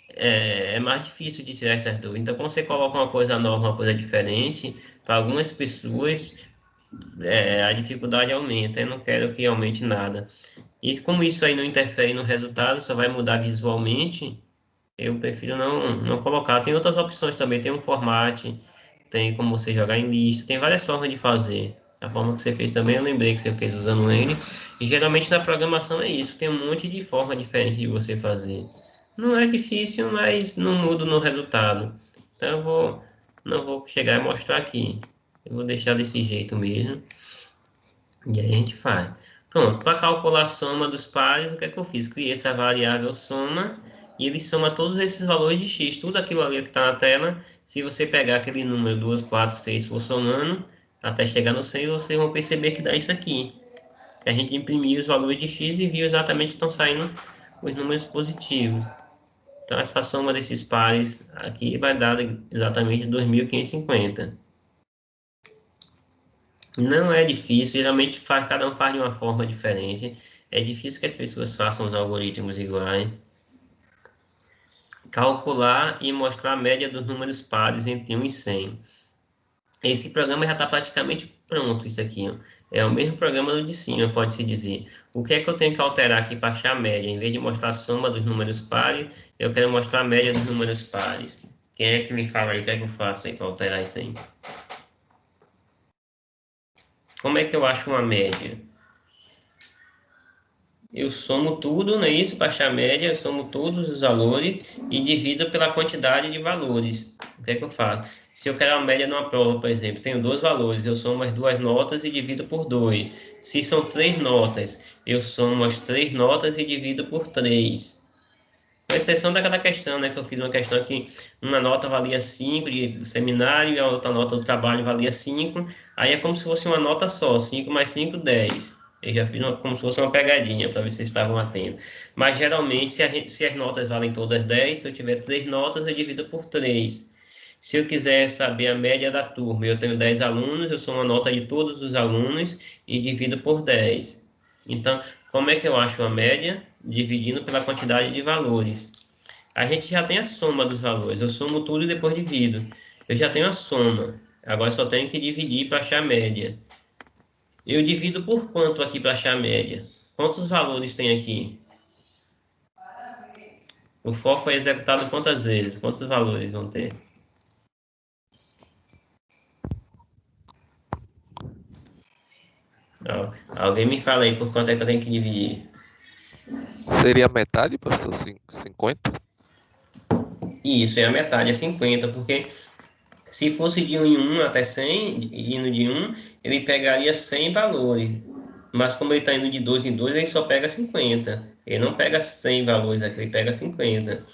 é mais difícil de tirar essas dúvidas. Então, quando você coloca uma coisa nova, uma coisa diferente, para algumas pessoas a dificuldade aumenta, eu não quero que aumente nada. E como isso aí não interfere no resultado, só vai mudar visualmente, eu prefiro não colocar. Tem outras opções também, tem um format, tem como você jogar em lista, tem várias formas de fazer. A forma que você fez também, eu lembrei que você fez usando o N. E geralmente na programação é isso, tem um monte de forma diferente de você fazer. Não é difícil, mas não muda no resultado. Então não vou chegar e mostrar aqui. Eu vou deixar desse jeito mesmo. E aí a gente faz. Pronto, para calcular a soma dos pares, o que é que eu fiz? Criei essa variável soma e ele soma todos esses valores de x. Tudo aquilo ali que está na tela, se você pegar aquele número 2, 4, 6, for somando, até chegar no 100, vocês vão perceber que dá isso aqui. A gente imprimiu os valores de x e viu exatamente que estão saindo os números positivos. Então, essa soma desses pares aqui vai dar exatamente 2.550. Não é difícil, geralmente cada um faz de uma forma diferente. É difícil que as pessoas façam os algoritmos iguais. Calcular e mostrar a média dos números pares entre 1 e 100. Esse programa já está praticamente pronto, isso aqui, ó. É o mesmo programa do de cima, pode-se dizer. O que é que eu tenho que alterar aqui para achar a média? Em vez de mostrar a soma dos números pares, eu quero mostrar a média dos números pares. Quem é que me fala aí o que é que eu faço aí para alterar isso aí? Como é que eu acho uma média? Eu somo tudo, não é isso? Para achar a média, eu somo todos os valores e divido pela quantidade de valores. O que é que eu faço? Se eu quero a média numa prova, por exemplo, tenho dois valores, eu somo as duas notas e divido por 2. Se são 3 notas, eu somo as 3 notas e divido por 3. Com exceção daquela questão, né? Que eu fiz uma questão que uma nota valia 5 do seminário e a outra nota do trabalho valia 5. Aí é como se fosse uma nota só, 5 mais 5, 10. Eu já fiz como se fosse uma pegadinha para ver se vocês estavam atentos. Mas geralmente, se as notas valem todas 10, se eu tiver 3 notas, eu divido por 3. Se eu quiser saber a média da turma, eu tenho 10 alunos, eu somo a nota de todos os alunos e divido por 10. Então, como é que eu acho a média? Dividindo pela quantidade de valores. A gente já tem a soma dos valores. Eu somo tudo e depois divido. Eu já tenho a soma. Agora só tenho que dividir para achar a média. Eu divido por quanto aqui para achar a média? Quantos valores tem aqui? O for foi executado quantas vezes? Quantos valores vão ter? Ó, alguém me fala aí por quanto é que eu tenho que dividir. Seria a metade, professor? 50? Isso, é a metade, é 50, porque se fosse de 1 em 1 até 100, indo de 1, ele pegaria 100 valores. Mas como ele está indo de 2 em 2, ele só pega 50. Ele não pega 100 valores aqui, ele pega 50.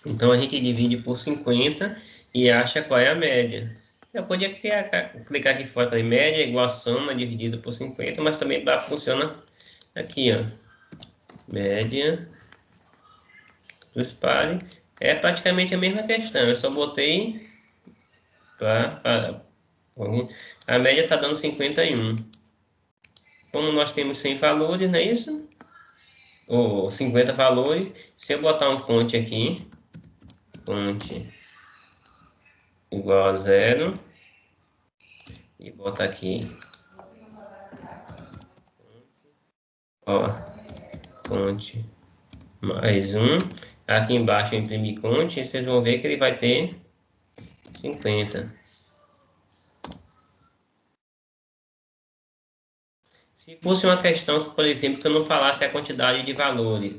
Então a gente divide por 50 e acha qual é a média. Eu podia clicar aqui fora, falei, média igual a soma dividido por 50, mas também funciona aqui, ó. Média dos pares. É praticamente a mesma questão, eu só botei a média está dando 51. Como nós temos 100 valores, não é isso? Ou 50 valores, se eu botar um conte aqui, conte igual a 0, e botar aqui, ó, conte mais 1, aqui embaixo eu imprimi conte, e vocês vão ver que ele vai ter 50. Se fosse uma questão, por exemplo, que eu não falasse a quantidade de valores,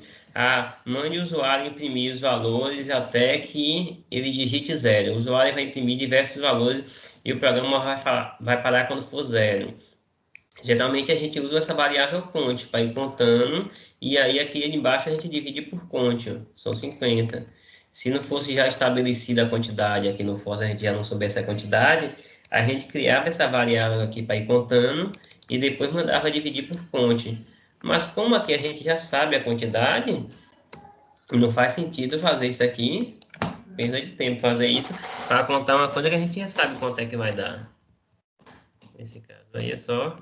mande o usuário imprimir os valores até que ele digite 0. O usuário vai imprimir diversos valores e o programa vai parar quando for 0. Geralmente a gente usa essa variável conte para ir contando, e aí aqui embaixo a gente divide por conte, ó, são 50. Se não fosse já estabelecida a quantidade, aqui no for a gente já não soubesse a quantidade, a gente criava essa variável aqui para ir contando e depois mandava dividir por conte. Mas como aqui a gente já sabe a quantidade, não faz sentido fazer isso aqui, perda de tempo fazer isso para contar uma coisa que a gente já sabe quanto é que vai dar. Nesse caso aí é só...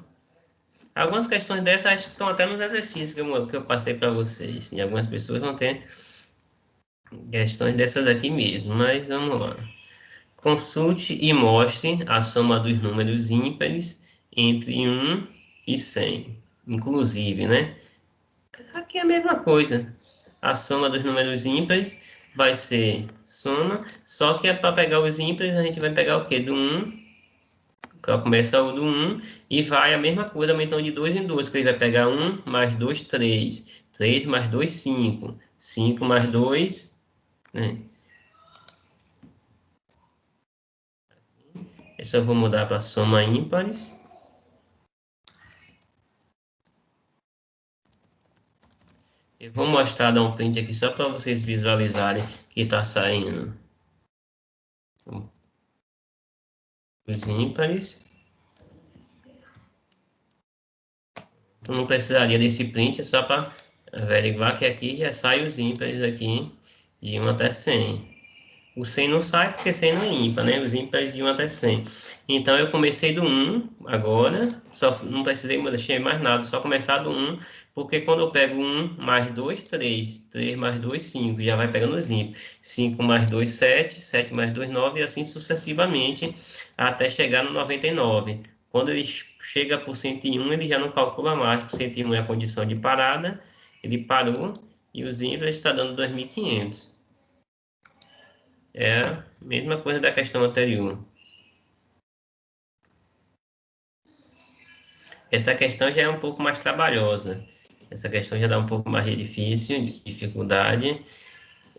Algumas questões dessas acho que estão até nos exercícios que eu passei para vocês. E algumas pessoas vão ter questões dessas aqui mesmo, mas vamos lá. Consulte e mostre a soma dos números ímpares entre 1 e 100. Inclusive, né? Aqui é a mesma coisa. A soma dos números ímpares vai ser soma, só que é para pegar os ímpares, a gente vai pegar o quê? Do 1, começa o do 1 e vai a mesma coisa, aumentando de 2 em 2, que ele vai pegar 1 mais 2, 3. 3 mais 2, 5. 5 mais 2, né? Eu só vou mudar para soma ímpares. Eu vou mostrar, dar um print aqui só para vocês visualizarem que está saindo os ímpares. Eu não precisaria desse print só para averiguar que aqui já sai os ímpares aqui de 1 até 100. O 100 não sai porque 100 não é ímpar, né? Os ímpares de 1 até 100. Então eu comecei do 1 agora, só não precisei mexer mais nada, só começar do 1, porque quando eu pego 1 mais 2, 3, 3 mais 2, 5, já vai pegando os ímpares. 5 mais 2, 7, 7 mais 2, 9 e assim sucessivamente até chegar no 99. Quando ele chega por 101, ele já não calcula mais, porque 101 é a condição de parada, ele parou e os ímpares está dando 2.500. É a mesma coisa da questão anterior. Essa questão já é um pouco mais trabalhosa. Essa questão já dá um pouco mais de dificuldade.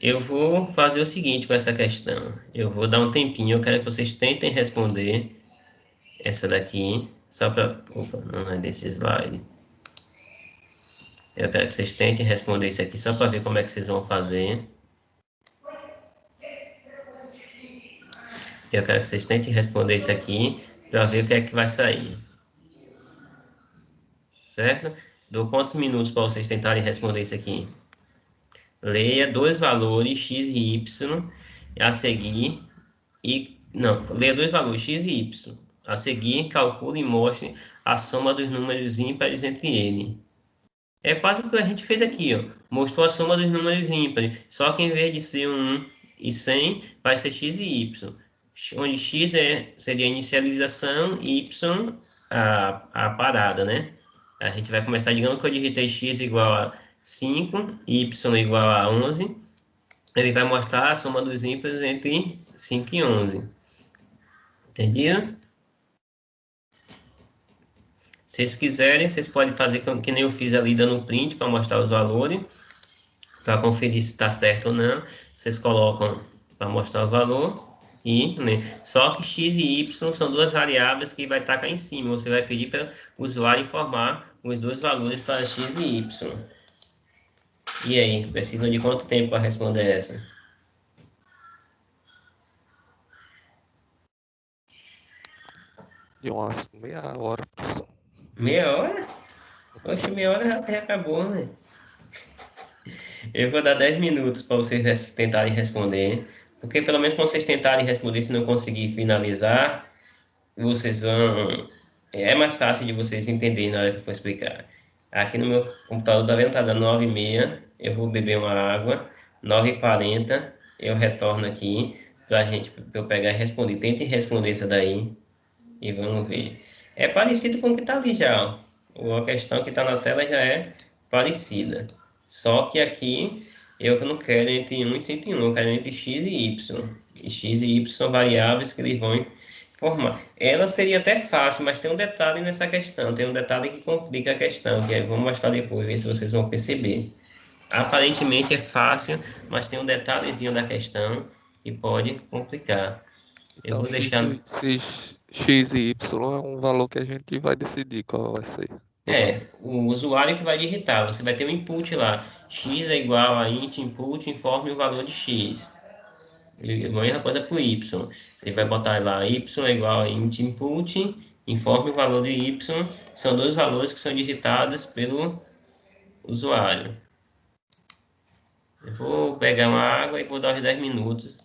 Eu vou fazer o seguinte com essa questão. Eu vou dar um tempinho, eu quero que vocês tentem responder essa daqui, só para... Opa, não é desse slide. Eu quero que vocês tentem responder isso aqui, só para ver como é que vocês vão fazer. Eu quero que vocês tentem responder isso aqui, para ver o que é que vai sair. Certo? Dou quantos minutos para vocês tentarem responder isso aqui? Leia dois valores x e y a seguir leia dois valores x e y. A seguir, calcule e mostre a soma dos números ímpares entre eles. É quase o que a gente fez aqui, ó. Mostrou a soma dos números ímpares, só que em vez de ser 1 e 100, vai ser x e y. Onde x seria a inicialização e y a parada, né? A gente vai começar, digamos que eu digitei x igual a 5, y igual a 11. Ele vai mostrar a soma dos ímpares entre 5 e 11. Entendido? Se vocês quiserem, vocês podem fazer que nem eu fiz ali, dando um print para mostrar os valores, para conferir se está certo ou não. Vocês colocam para mostrar o valor. Né? Só que x e y são duas variáveis que vai estar cá em cima. Você vai pedir para o usuário informar os dois valores para x e y. E aí, precisam de quanto tempo para responder essa? De umas meia hora. Meia hora? Oxe, meia hora já até acabou, né? Eu vou dar 10 minutos para vocês tentarem responder. Porque pelo menos quando vocês tentarem responder, se não conseguir finalizar, vocês vão. É mais fácil de vocês entenderem na hora que eu for explicar. Aqui no meu computador tá vendo? Tá dando 9h30. Eu vou beber uma água. 9h40 eu retorno aqui pra eu pegar e responder. Tente responder essa daí e vamos ver. É parecido com o que tá ali já, ó. A questão que está na tela já é parecida. Só que aqui eu não quero entre 1 e 101, eu quero entre x e y. E x e y são variáveis que eles vão formar. Ela seria até fácil, mas tem um detalhe nessa questão. Tem um detalhe que complica a questão, que aí vou mostrar depois, ver se vocês vão perceber. Aparentemente é fácil, mas tem um detalhezinho da questão que pode complicar. Eu Então, vou deixar. x e y é um valor que a gente vai decidir qual vai ser. Ou não? O usuário que vai digitar. Você vai ter um input lá. X é igual a int input, informe o valor de x. E a mesma coisa para o y. Você vai botar lá y é igual a int input, informe o valor de y. São dois valores que são digitados pelo usuário. Eu vou pegar uma água e vou dar os 10 minutos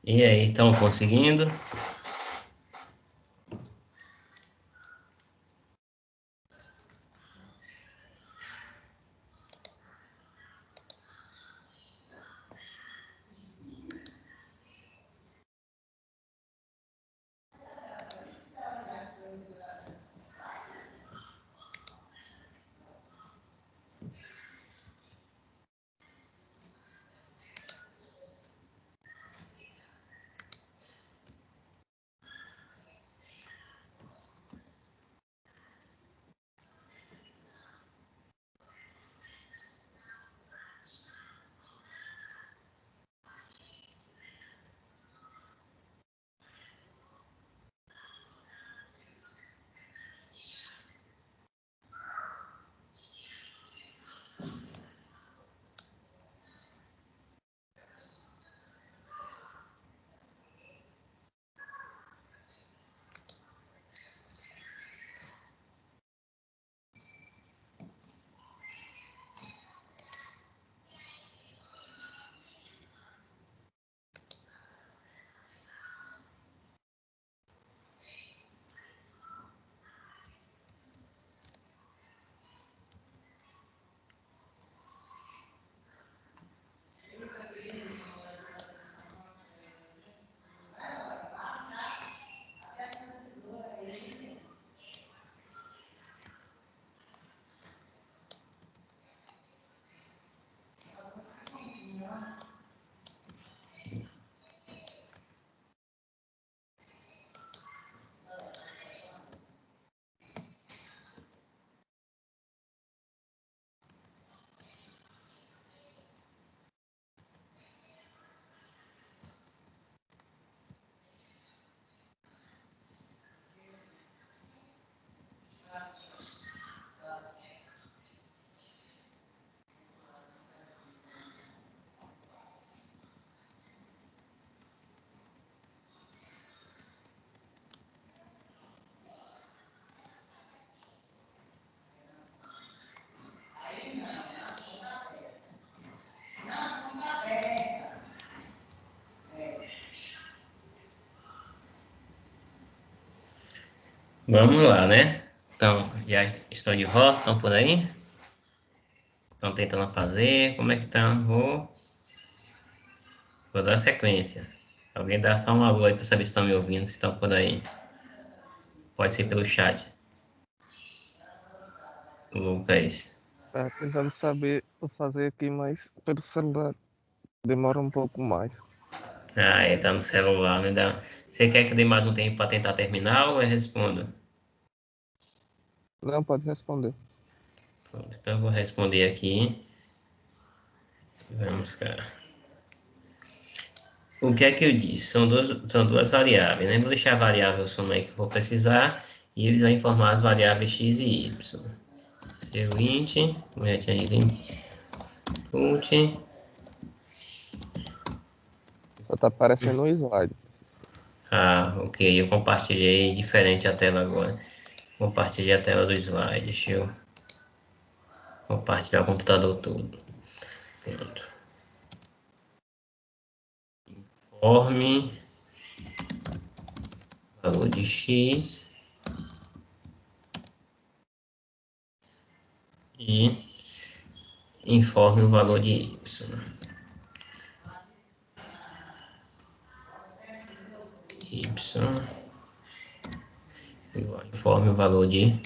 E aí, estão conseguindo? Vamos lá, né? Então, já estão de roça, estão por aí? Estão tentando fazer? Como é que estão? Vou dar sequência. Alguém dá só um alô aí para saber se estão me ouvindo, se estão por aí. Pode ser pelo chat. Lucas. Tá tentando saber fazer aqui, mas pelo celular demora um pouco mais. Ah, é, tá no celular, né? Você quer que dê mais um tempo para tentar terminar ou eu respondo? Não, pode responder. Pronto, então eu vou responder aqui. Vamos cá. O que é que eu disse? São duas variáveis, né? Vou deixar a variável soma aí que eu vou precisar e eles vão informar as variáveis x e y. Seu int, como já tinha dito, input. Só tá aparecendo um slide. Ah, ok, eu compartilhei diferente a tela agora. Compartilhei a tela do slide, deixa eu compartilhar o computador todo. Pronto. Informe valor de x e informe o valor de y. Y igual, informe o valor de.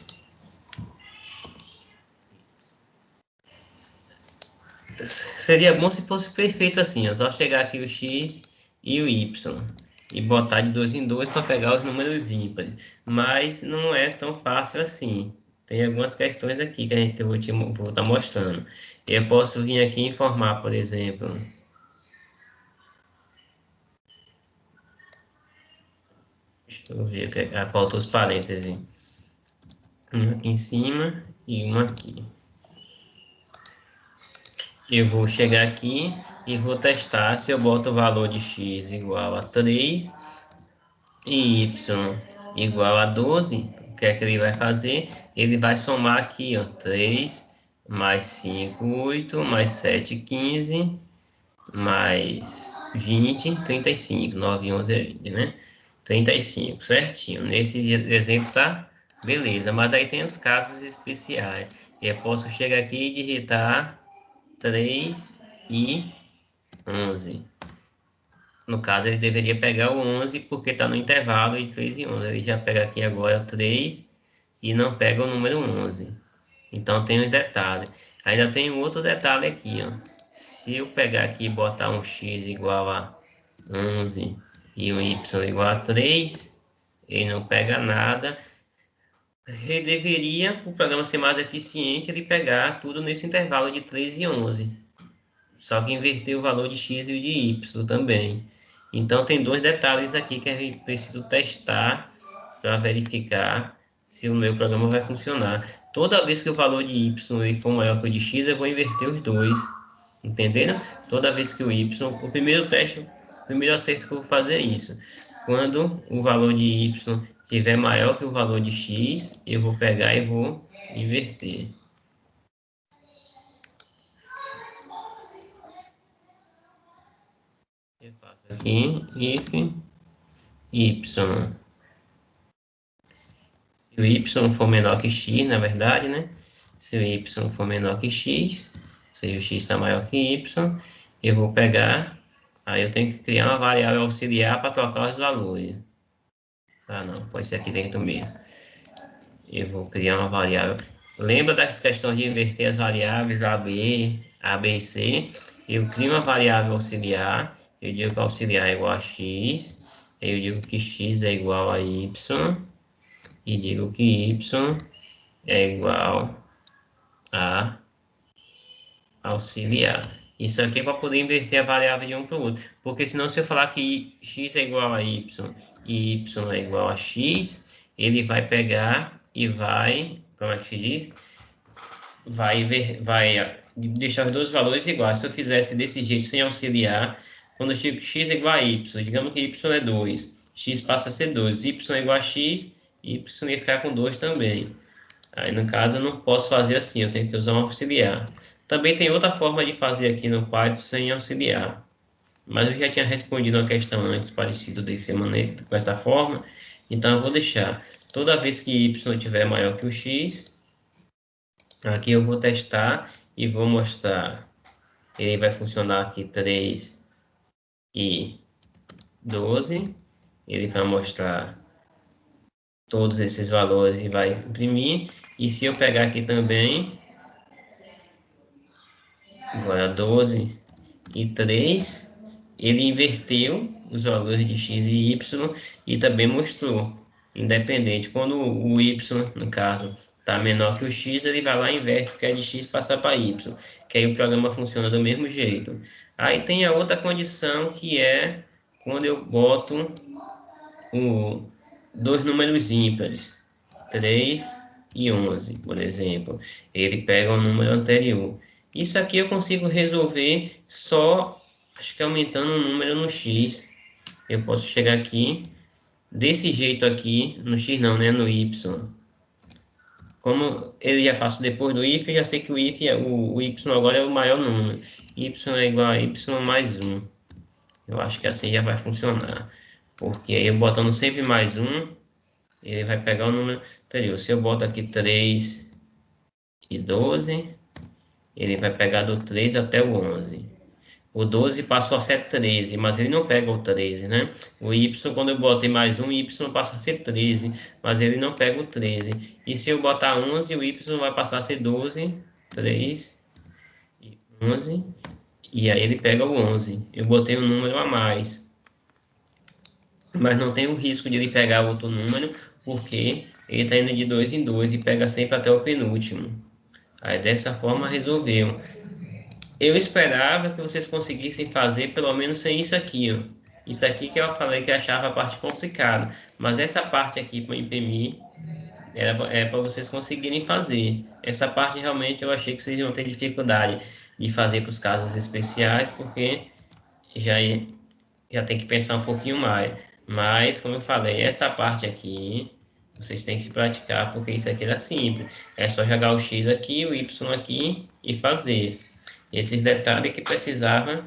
Seria bom se fosse perfeito assim, é só chegar aqui o x e o y e botar de dois em dois para pegar os números ímpares. Mas não é tão fácil assim. Tem algumas questões aqui que eu vou estar mostrando. Eu posso vir aqui e informar, por exemplo. Deixa eu ver, falta os parênteses. Um aqui em cima e um aqui. Eu vou chegar aqui e vou testar se eu boto o valor de x igual a 3 e y igual a 12. O que é que ele vai fazer? Ele vai somar aqui, ó, 3 mais 5, 8, mais 7, 15, mais 20, 35. 9 e 11 é 20, né? 35, certinho. Nesse exemplo tá beleza, mas aí tem os casos especiais. Eu posso chegar aqui e digitar 3 e 11. No caso, ele deveria pegar o 11 porque está no intervalo de 3 e 11. Ele já pega aqui agora 3 e não pega o número 11. Então, tem os detalhes. Ainda tem um outro detalhe aqui, ó. Se eu pegar aqui e botar um x igual a 11 e um y igual a 3, ele não pega nada. Ele deveria, o programa ser mais eficiente, ele pegar tudo nesse intervalo de 3 e 11. Só que inverter o valor de x e o de y também. Então, tem dois detalhes aqui que a gente precisa testar para verificar se o meu programa vai funcionar. Toda vez que o valor de y for maior que o de x, eu vou inverter os dois. Entenderam? Toda vez que o y... O primeiro teste, o primeiro acerto que eu vou fazer é isso. Quando o valor de y estiver maior que o valor de x, eu vou pegar e vou inverter. Eu faço aqui, if y. Se o y for menor que x, na verdade, né? Se o y for menor que x, ou seja, o x está maior que y, eu vou pegar, aí eu tenho que criar uma variável auxiliar para trocar os valores. Ah, não, pode ser aqui dentro mesmo. Eu vou criar uma variável. Lembra das questões de inverter as variáveis A, B e C? Eu crio uma variável auxiliar, eu digo que auxiliar é igual a x, eu digo que x é igual a y, e digo que y é igual a auxiliar. Isso aqui é para poder inverter a variável de um para o outro. Porque senão, se eu falar que x é igual a y e y é igual a x, ele vai pegar e vai, como é que se diz? Vai deixar os dois valores iguais. Se eu fizesse desse jeito, sem auxiliar, quando eu digo que x é igual a y, digamos que y é 2, x passa a ser 2, y é igual a x, y ia ficar com 2 também. Aí, no caso, eu não posso fazer assim, eu tenho que usar um auxiliar. Também tem outra forma de fazer aqui no Python sem auxiliar. Mas eu já tinha respondido uma questão antes parecido dessa maneira, com essa forma. Então, eu vou deixar. Toda vez que y tiver maior que o x, aqui eu vou testar e vou mostrar. Ele vai funcionar aqui 3 e 12. Ele vai mostrar todos esses valores e vai imprimir. E se eu pegar aqui também, agora 12 e 3, ele inverteu os valores de x e y e também mostrou, independente, quando o y, no caso, está menor que o x, ele vai lá e inverte, porque é de x passar para y, que aí o programa funciona do mesmo jeito. Aí tem a outra condição, que é quando eu boto dois números ímpares, 3 e 11, por exemplo. Ele pega o número anterior. Isso aqui eu consigo resolver só, acho que aumentando o número no x. Eu posso chegar aqui, desse jeito aqui, no x não, né, no y. Como eu já faço depois do if, eu já sei que o if, o y agora é o maior número. Y é igual a y mais 1. Eu acho que assim já vai funcionar. Porque aí eu botando sempre mais 1, ele vai pegar o número anterior. Se eu boto aqui 3 e 12, ele vai pegar do 3 até o 11. O 12 passou a ser 13, mas ele não pega o 13, né? O y, quando eu botei mais um, y passa a ser 13, mas ele não pega o 13. E se eu botar 11, o y vai passar a ser 12, 3 e 11, e aí ele pega o 11. Eu botei um número a mais, mas não tem o risco de ele pegar outro número, porque ele está indo de 2 em 2 e pega sempre até o penúltimo. Aí dessa forma resolveu. Eu esperava que vocês conseguissem fazer pelo menos sem isso aqui, ó. Isso aqui que eu falei que eu achava a parte complicada. Mas essa parte aqui para imprimir é para vocês conseguirem fazer. Essa parte realmente eu achei que vocês iam ter dificuldade de fazer para os casos especiais, porque já tem que pensar um pouquinho mais. Mas, como eu falei, essa parte aqui vocês têm que praticar, porque isso aqui era simples. É só jogar o x aqui, o y aqui e fazer. Esses detalhes que precisava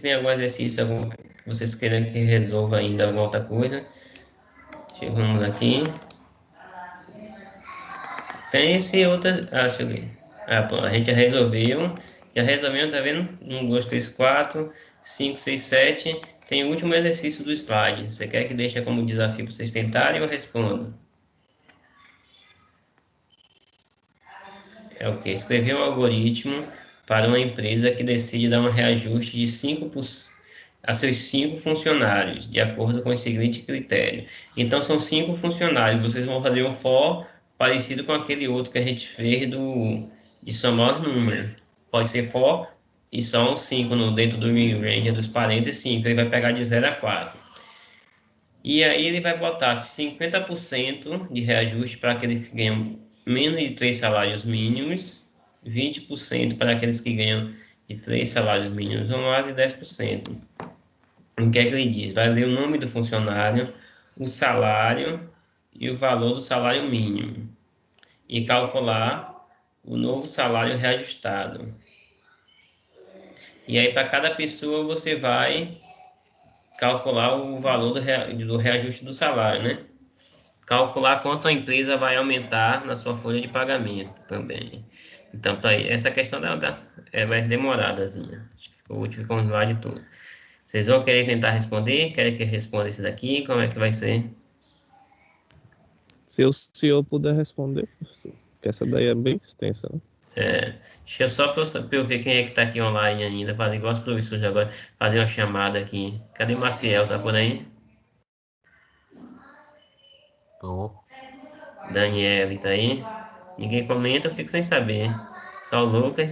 têm algum exercício que vocês queiram que resolva ainda alguma outra coisa? Vamos aqui. Tem esse outro. Deixa eu ver. Pronto, a gente já resolveu. Já resolvemos, tá vendo? 1, 2, 3, 4, 5, 6, 7. Tem o último exercício do slide. Você quer que deixe como desafio para vocês tentarem ou eu respondo? É o que? Escrever um algoritmo para uma empresa que decide dar um reajuste de 5% a seus 5 funcionários, de acordo com o seguinte critério. Então, são 5 funcionários. Vocês vão fazer um for parecido com aquele outro que a gente fez de somar os números. Pode ser for e só um 5 dentro do range dos parênteses 5. Ele vai pegar de 0 a 4. E aí ele vai botar 50% de reajuste para aqueles que ganham menos de 3 salários mínimos, 20% para aqueles que ganham de 3 salários mínimos ou mais e 10%. O que é que ele diz? Vai ler o nome do funcionário, o salário e o valor do salário mínimo e calcular o novo salário reajustado. E aí para cada pessoa você vai calcular o valor do reajuste do salário, né? Calcular quanto a empresa vai aumentar na sua folha de pagamento também. Então, essa questão é mais demoradazinha. Acho que ficou um slide todo. Vocês vão querer tentar responder? Querem que eu responda esse daqui? Como é que vai ser? Se o senhor puder responder, professor, porque essa daí é bem extensa, né? Deixa eu só para eu ver quem é que está aqui online ainda, fazer igual os professores agora, fazer uma chamada aqui. Cadê Maciel? Tá por aí? Tô. Daniele, tá aí? Ninguém comenta, eu fico sem saber. Só o Lucas.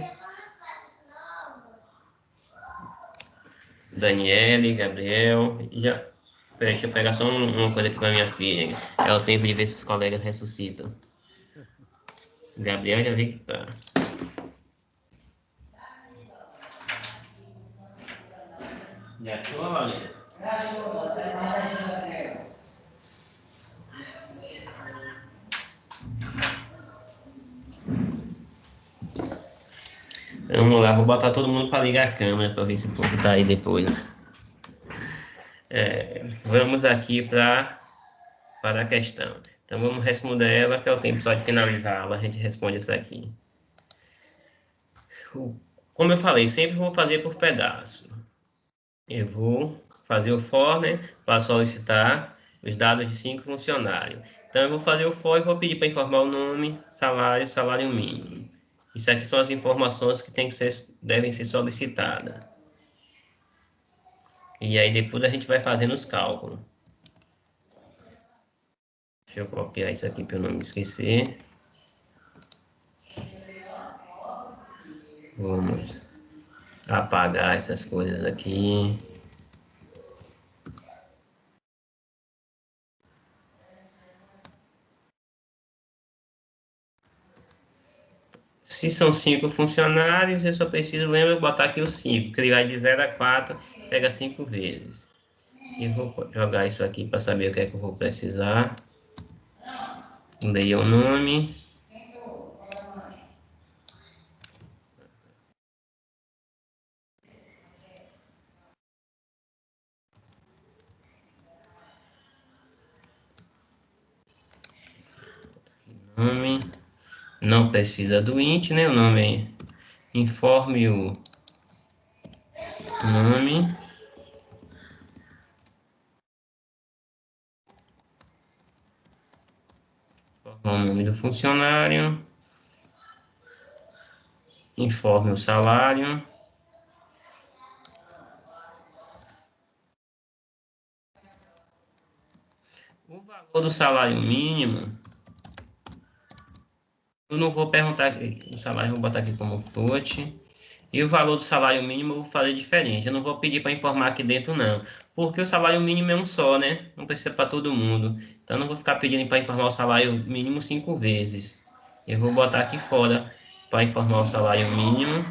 Daniele, Gabriel. Já. Peraí, deixa eu pegar só uma coisa aqui para minha filha. É o tempo de ver se os colegas ressuscitam. Gabriel já vi que tá. Já achou, Valéria? Vamos lá, vou botar todo mundo para ligar a câmera para ver se o povo tá aí depois. Vamos aqui para a questão. Então vamos responder ela, que é o tempo só de finalizá-la. A gente responde isso aqui. Como eu falei, sempre vou fazer por pedaço. Eu vou fazer o for, né, para solicitar os dados de 5 funcionários. Então, eu vou fazer o for e vou pedir para informar o nome, salário, salário mínimo. Isso aqui são as informações que devem ser solicitadas. E aí, depois a gente vai fazendo os cálculos. Deixa eu copiar isso aqui para eu não me esquecer. Vamos apagar essas coisas aqui. Se são 5 funcionários, eu só preciso, lembra, botar aqui os 5, que ele vai de 0 a 4, pega 5 vezes. E vou jogar isso aqui para saber o que é que eu vou precisar. Leia o nome. Nome. Não precisa do int, né? O nome é informe o nome. O nome do funcionário. Informe o salário. O valor do salário mínimo, eu não vou perguntar o salário, vou botar aqui como float. E o valor do salário mínimo eu vou fazer diferente. Eu não vou pedir para informar aqui dentro, não. Porque o salário mínimo é um só, né? Não precisa para todo mundo. Então, eu não vou ficar pedindo para informar o salário mínimo 5 vezes. Eu vou botar aqui fora para informar o salário mínimo.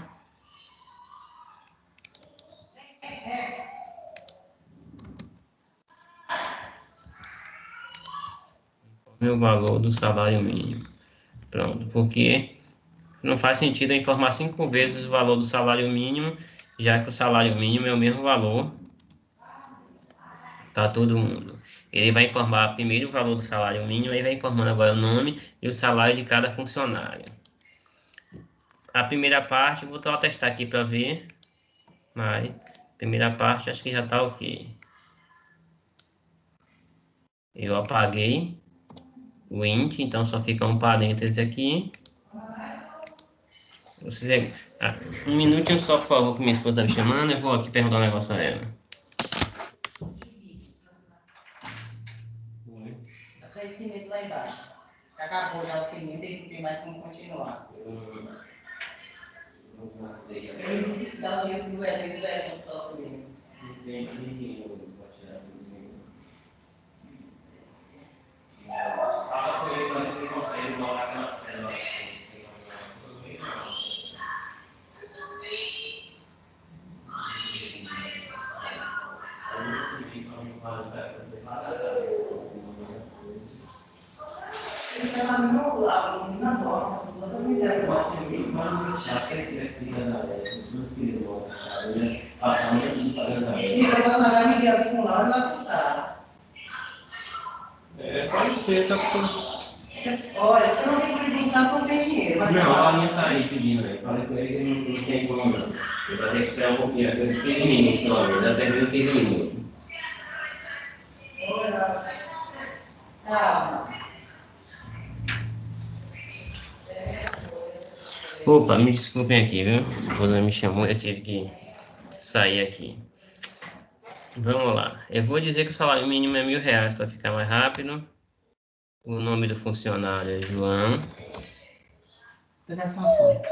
E o valor do salário mínimo. Pronto, porque não faz sentido eu informar 5 vezes o valor do salário mínimo já que o salário mínimo é o mesmo valor para todo mundo. Ele vai informar primeiro o valor do salário mínimo, aí vai informando agora o nome e o salário de cada funcionário. A primeira parte, vou só testar aqui para ver, mas primeira parte acho que já está ok. Eu apaguei o int, então só fica um parêntese aqui. Um minutinho só, por favor, que minha esposa está me chamando, eu vou aqui perguntar um negócio a ela. Tem cimento lá embaixo. Acabou já o cimento e não tem mais como continuar. Ele disse que dá o dinheiro do velho só o cimento. Fala com ele quando ele consegue morar aquelas pedras. Ele está no lado, na porta, não me deu. Esse vai passar Miguel aqui com Laura lá custar. Pode ser, tá tudo. Olha, eu não tenho que buscar, só tem dinheiro. Não, a linha tá aí pedindo, né? Falei com ele que não tem como, não. Ele vai ter que esperar um pouquinho, aqueles 15 minutos, pelo menos. Já terminou 15 minutos. Opa, me desculpem aqui, viu? A esposa me chamou, eu tive que sair aqui. Vamos lá. Eu vou dizer que o salário mínimo é R$1.000 para ficar mais rápido. O nome do funcionário é João. Pegar sua conta.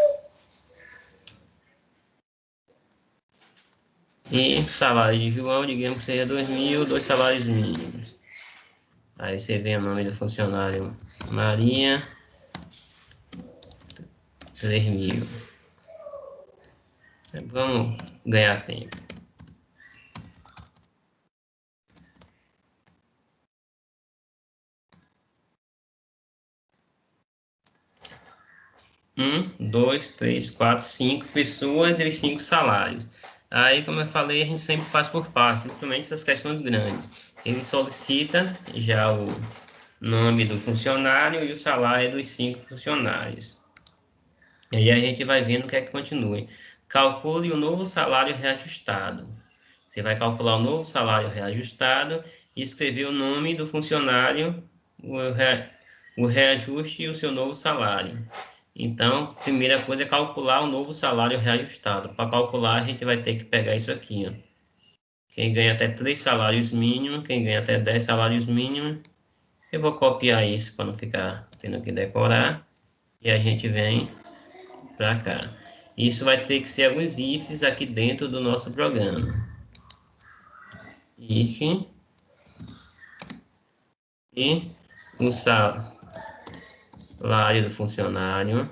E o salário de João, digamos que seja 2.000, 2 salários mínimos. Aí você vê o nome do funcionário Maria, 3.000. Vamos ganhar tempo. 1, 2, 3, 4, 5 pessoas e os 5 salários. Aí, como eu falei, a gente sempre faz por partes, principalmente essas questões grandes. Ele solicita já o nome do funcionário e o salário dos 5 funcionários. E aí a gente vai vendo o que é que continue. Calcule o novo salário reajustado. Você vai calcular o novo salário reajustado e escrever o nome do funcionário, o reajuste e o seu novo salário. Então, primeira coisa é calcular o novo salário reajustado. Para calcular, a gente vai ter que pegar isso aqui, ó. Quem ganha até 3 salários mínimos, quem ganha até 10 salários mínimos. Eu vou copiar isso para não ficar tendo que decorar. E a gente vem para cá. Isso vai ter que ser alguns ifs aqui dentro do nosso programa. If e o salário do funcionário.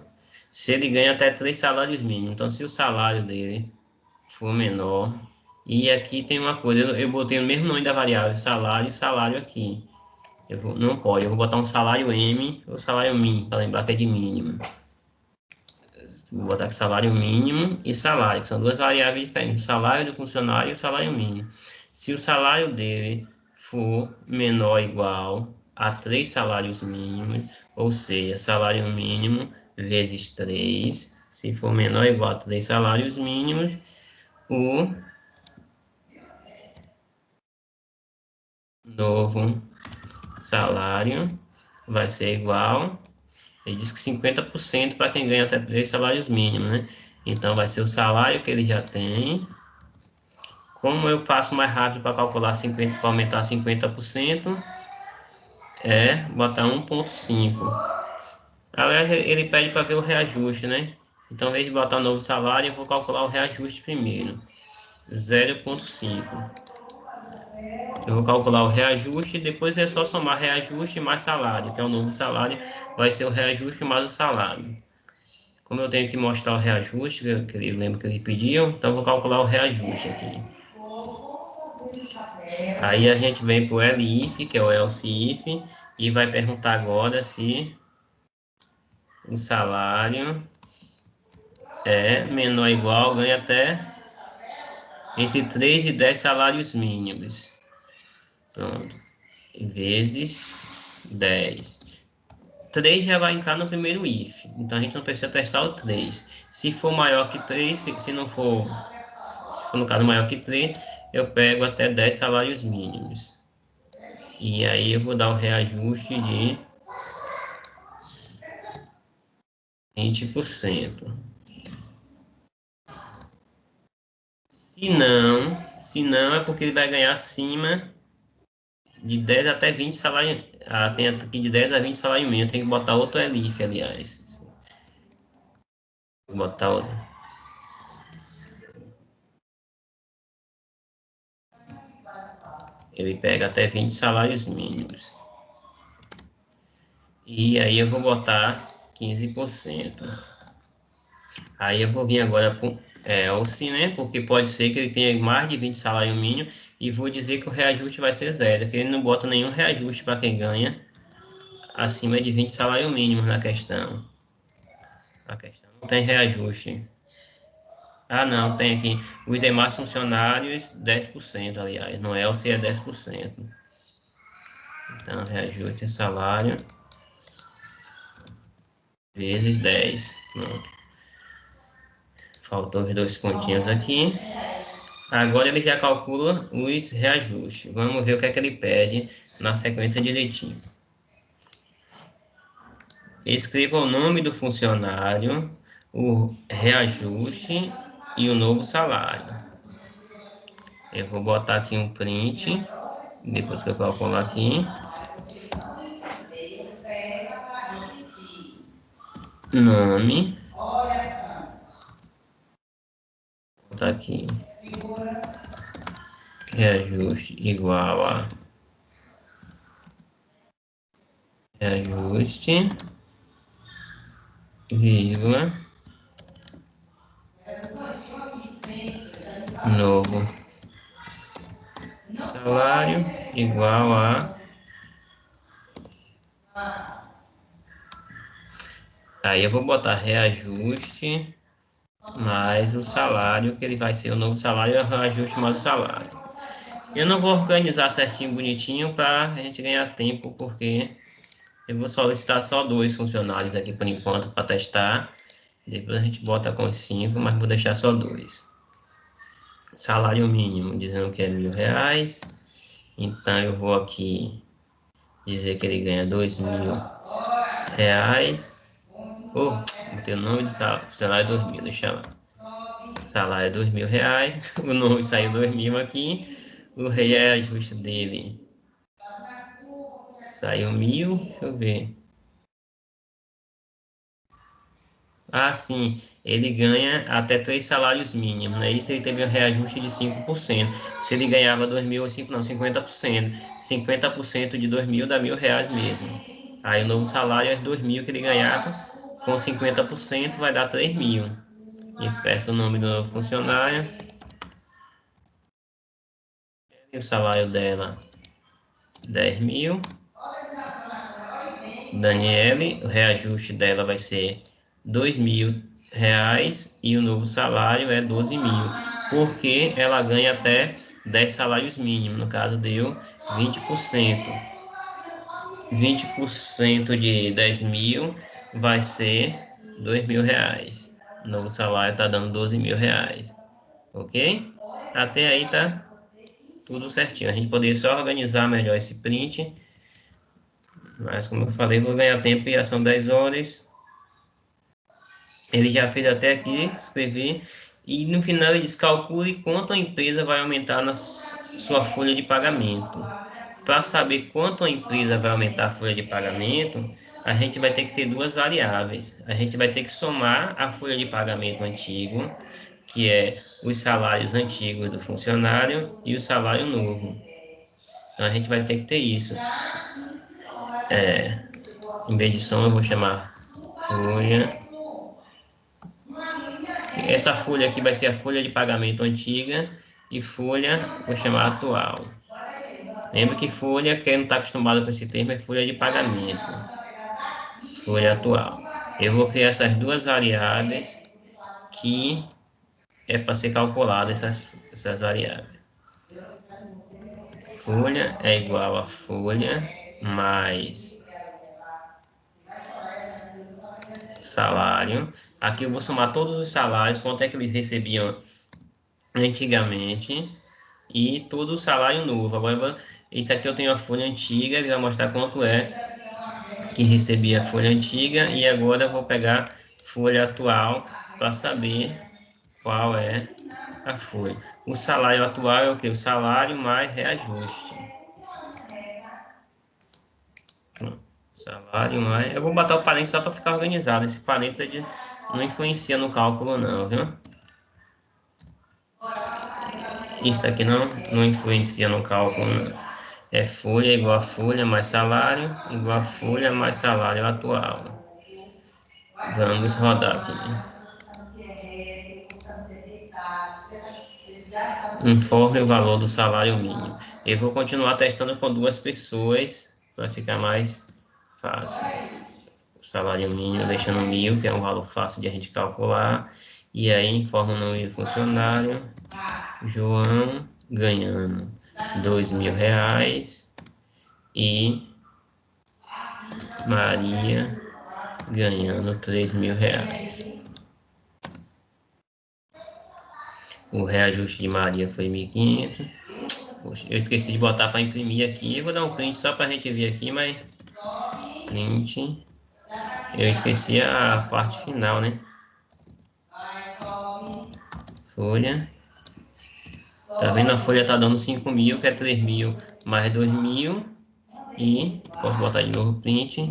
Se ele ganha até 3 salários mínimos. Então, se o salário dele for menor. E aqui tem uma coisa, eu botei o mesmo nome da variável, salário e salário aqui. Não pode, eu vou botar um salário M ou salário min, para lembrar que é de mínimo. Vou botar aqui salário mínimo e salário, que são duas variáveis diferentes, o salário do funcionário e o salário mínimo. Se o salário dele for menor ou igual a 3 salários mínimos, ou seja, salário mínimo vezes 3, se for menor ou igual a 3 salários mínimos, o novo salário vai ser igual, ele diz que 50% para quem ganha até 3 salários mínimos, né? Então, vai ser o salário que ele já tem. Como eu faço mais rápido para calcular 50, para aumentar 50%, é botar 1,5. Aliás, ele pede para ver o reajuste, né? Então, ao invés de botar o novo salário, eu vou calcular o reajuste primeiro. 0,5. Eu vou calcular o reajuste e depois é só somar reajuste mais salário, que é o novo salário, vai ser o reajuste mais o salário. Como eu tenho que mostrar o reajuste, que eu lembro que ele pediu, então eu vou calcular o reajuste aqui. Aí a gente vem para o elif, que é o else if, e vai perguntar agora se o salário é menor ou igual, ganha até entre 3 e 10 salários mínimos. Pronto. Vezes 10. 3 já vai entrar no primeiro if. Então a gente não precisa testar o 3. Se for maior que 3, se não for, se for no caso maior que 3, eu pego até 10 salários mínimos. E aí eu vou dar o reajuste de 20%. Se não é porque ele vai ganhar acima de 10 até 20 salários. Tem aqui de 10 a 20 salário mínimo. Tem que botar outro ELIF, aliás. Vou botar outro. Ele pega até 20 salários mínimos. E aí eu vou botar 15%. Aí eu vou vir agora ao Cine, porque pode ser que ele tenha mais de 20 salário mínimo, e vou dizer que o reajuste vai ser zero, que ele não bota nenhum reajuste para quem ganha acima de 20 salário mínimo na questão. A questão não tem reajuste. Ah, não, tem aqui. Os demais funcionários, 10%, aliás. No ELSE é 10%. Então, reajuste salário vezes 10. Pronto. Faltou os 2 pontinhos aqui. Agora ele já calcula os reajustes. Vamos ver o que é que ele pede na sequência direitinho. Escreva o nome do funcionário, o reajuste e o novo salário. Eu vou botar aqui um print, depois que eu calcular aqui. Nome. Vou botar aqui. Reajuste igual a reajuste, vírgula, novo salário igual a... Aí eu vou botar reajuste mais o salário, que ele vai ser o novo salário, é o reajuste mais o salário. Eu não vou organizar certinho, bonitinho, para a gente ganhar tempo, porque eu vou solicitar só 2 funcionários aqui por enquanto para testar. Depois a gente bota com 5, mas vou deixar só 2. Salário mínimo, dizendo que é R$1.000. Então eu vou aqui dizer que ele ganha R$2.000. Botei o nome do salário 2.000, deixa lá. Salário é R$2.000. O nome saiu 2.000 aqui. O reajuste dele saiu 1.000. Deixa eu ver. Ah, sim, ele ganha até 3 salários mínimos, né? Isso ele teve um reajuste de 5%. Se ele ganhava 2.000 ou 5, não, 50%. 50% de 2.000 dá R$1.000 mesmo. Aí o novo salário é 2.000 que ele ganhava, com 50% vai dar 3.000. E aperta o nome do novo funcionário. E o salário dela, 10.000. Daniele, o reajuste dela vai ser R$2.000 e o novo salário é 12.000, porque ela ganha até 10 salários mínimos, no caso deu 20%. 20% de 10.000 vai ser R$2.000. O novo salário está dando R$12.000, ok? Até aí tá tudo certinho. A gente poderia só organizar melhor esse print, mas como eu falei, vou ganhar tempo e já são 10 horas. Ele já fez até aqui, escrevi, e no final ele diz: calcule quanto a empresa vai aumentar na sua folha de pagamento. Para saber quanto a empresa vai aumentar a folha de pagamento, a gente vai ter que ter 2 variáveis. A gente vai ter que somar a folha de pagamento antigo, que é os salários antigos do funcionário, e o salário novo. Então a gente vai ter que ter isso. Em vez de soma, eu vou chamar folha. Essa folha aqui vai ser a folha de pagamento antiga e folha, vou chamar atual. Lembra que folha, quem não está acostumado com esse termo, é folha de pagamento. Folha atual. Eu vou criar essas 2 variáveis que é para ser calculada essas variáveis. Folha é igual a folha mais salário. Aqui eu vou somar todos os salários, quanto é que eles recebiam antigamente, e todo o salário novo. Agora, isso aqui eu tenho a folha antiga, ele vai mostrar quanto é que recebia a folha antiga, e agora eu vou pegar folha atual para saber qual é a folha. O salário atual é o que? O salário mais reajuste. Salário mais... Eu vou botar o parênteses só para ficar organizado. Esse parênteses não influencia no cálculo não, viu? Isso aqui não influencia no cálculo não. É folha igual a folha mais salário, igual a folha mais salário atual. Vamos rodar aqui. Informe o valor do salário mínimo. Eu vou continuar testando com 2 pessoas para ficar mais fácil. O salário mínimo deixando 1.000, que é um valor fácil de a gente calcular. E aí informa o nome do funcionário. João ganhando R$2.000 e Maria ganhando R$3.000. O reajuste de Maria foi 1.500. Poxa, eu esqueci de botar para imprimir aqui. Eu vou dar um print só para a gente ver aqui, mas print. Eu esqueci a parte final, né? Folha. Tá vendo? A folha tá dando 5.000, que é 3.000 mais 2.000. E posso botar de novo print.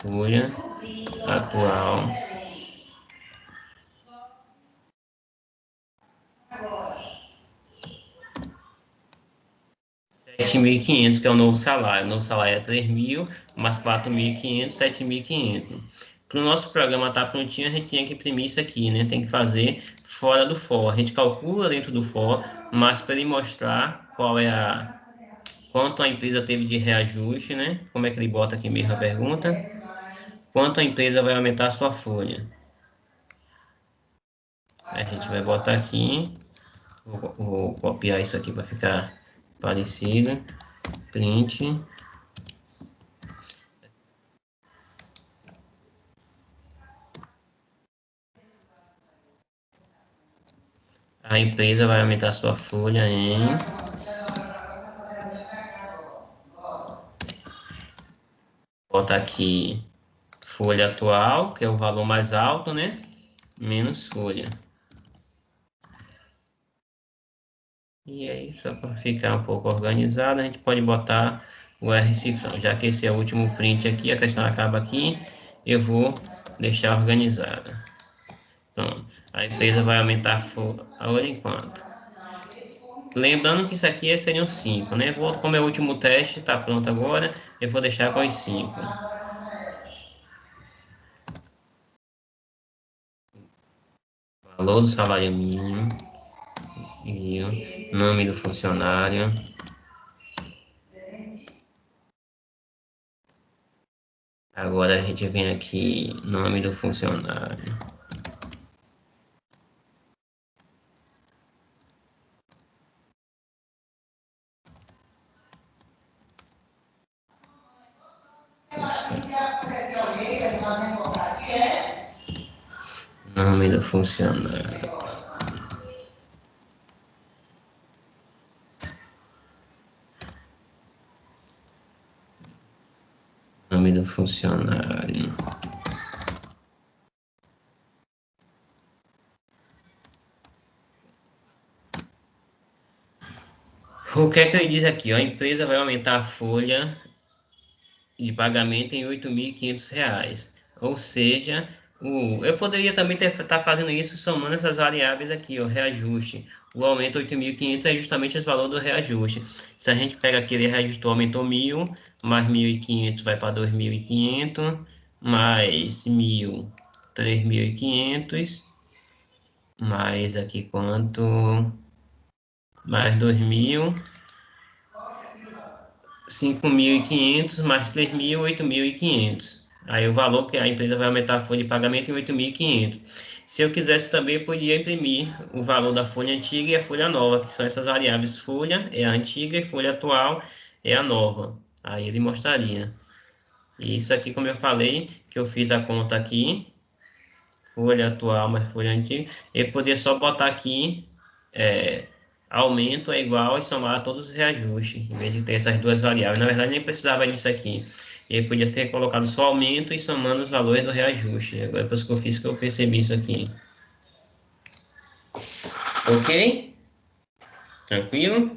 Folha atual. 7.500, que é o novo salário. O novo salário é 3.000, mais 4.500, 7.500. Para o nosso programa estar prontinho, a gente tinha que imprimir isso aqui, né? Tem que fazer fora do for. A gente calcula dentro do for, mas para ele mostrar qual é quanto a empresa teve de reajuste, né? Como é que ele bota aqui mesmo a pergunta? Quanto a empresa vai aumentar a sua folha? Aí a gente vai botar aqui. Vou copiar isso aqui para ficar parecido. Print. A empresa vai aumentar sua folha em... Bota aqui folha atual, que é o valor mais alto, né? Menos folha. E aí, só para ficar um pouco organizado, a gente pode botar o R cifrão. Já que esse é o último print aqui, a questão acaba aqui, eu vou deixar organizada. Pronto. A empresa vai aumentar a folha enquanto. Lembrando que isso aqui seriam 5, né? Como é o último teste, está pronto agora, eu vou deixar com os 5. Valor do salário mínimo. E o nome do funcionário. Agora a gente vem aqui, nome do funcionário. Nome do funcionário. Nome do funcionário. O que é que ele diz aqui? Ó? A empresa vai aumentar a folha de pagamento em R$8.500. Ou seja, eu poderia também estar fazendo isso somando essas variáveis aqui, o reajuste. O aumento 8.500 é justamente esse valor do reajuste. Se a gente pega aqui, ele reajustou, aumentou 1.000, mais 1.500 vai para 2.500, mais 1.000, 3.500, mais aqui quanto? Mais 2.000, 5.500, mais 3.000, 8.500. Aí o valor que a empresa vai aumentar a folha de pagamento em 8.500. Se eu quisesse também, eu podia imprimir o valor da folha antiga e a folha nova, que são essas variáveis. Folha é a antiga e folha atual é a nova. Aí ele mostraria. E isso aqui, como eu falei, que eu fiz a conta aqui, folha atual mais folha antiga, eu poderia só botar aqui, aumento é igual e somar todos os reajustes, em vez de ter essas duas variáveis. Na verdade, nem precisava disso aqui. Eu podia ter colocado só aumento e somando os valores do reajuste. Agora, depois que eu fiz, que eu percebi isso aqui. Ok? Tranquilo?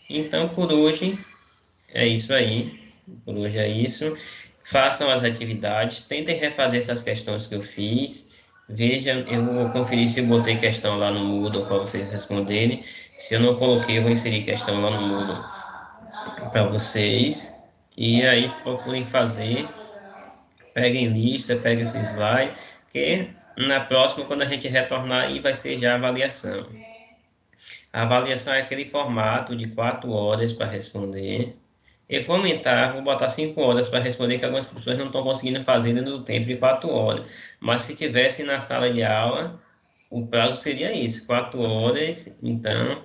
Então, por hoje, é isso aí. Por hoje é isso. Façam as atividades, tentem refazer essas questões que eu fiz. Vejam, eu vou conferir se eu botei questão lá no Moodle para vocês responderem. Se eu não coloquei, eu vou inserir questão lá no Moodle para vocês. E aí procurem fazer. Peguem lista, peguem esse slide, que na próxima, quando a gente retornar aí, vai ser já a avaliação. A avaliação é aquele formato de 4 horas para responder. Eu vou aumentar, vou botar 5 horas para responder, que algumas pessoas não estão conseguindo fazer dentro do tempo de 4 horas. Mas se tivesse na sala de aula, o prazo seria esse, 4 horas. Então,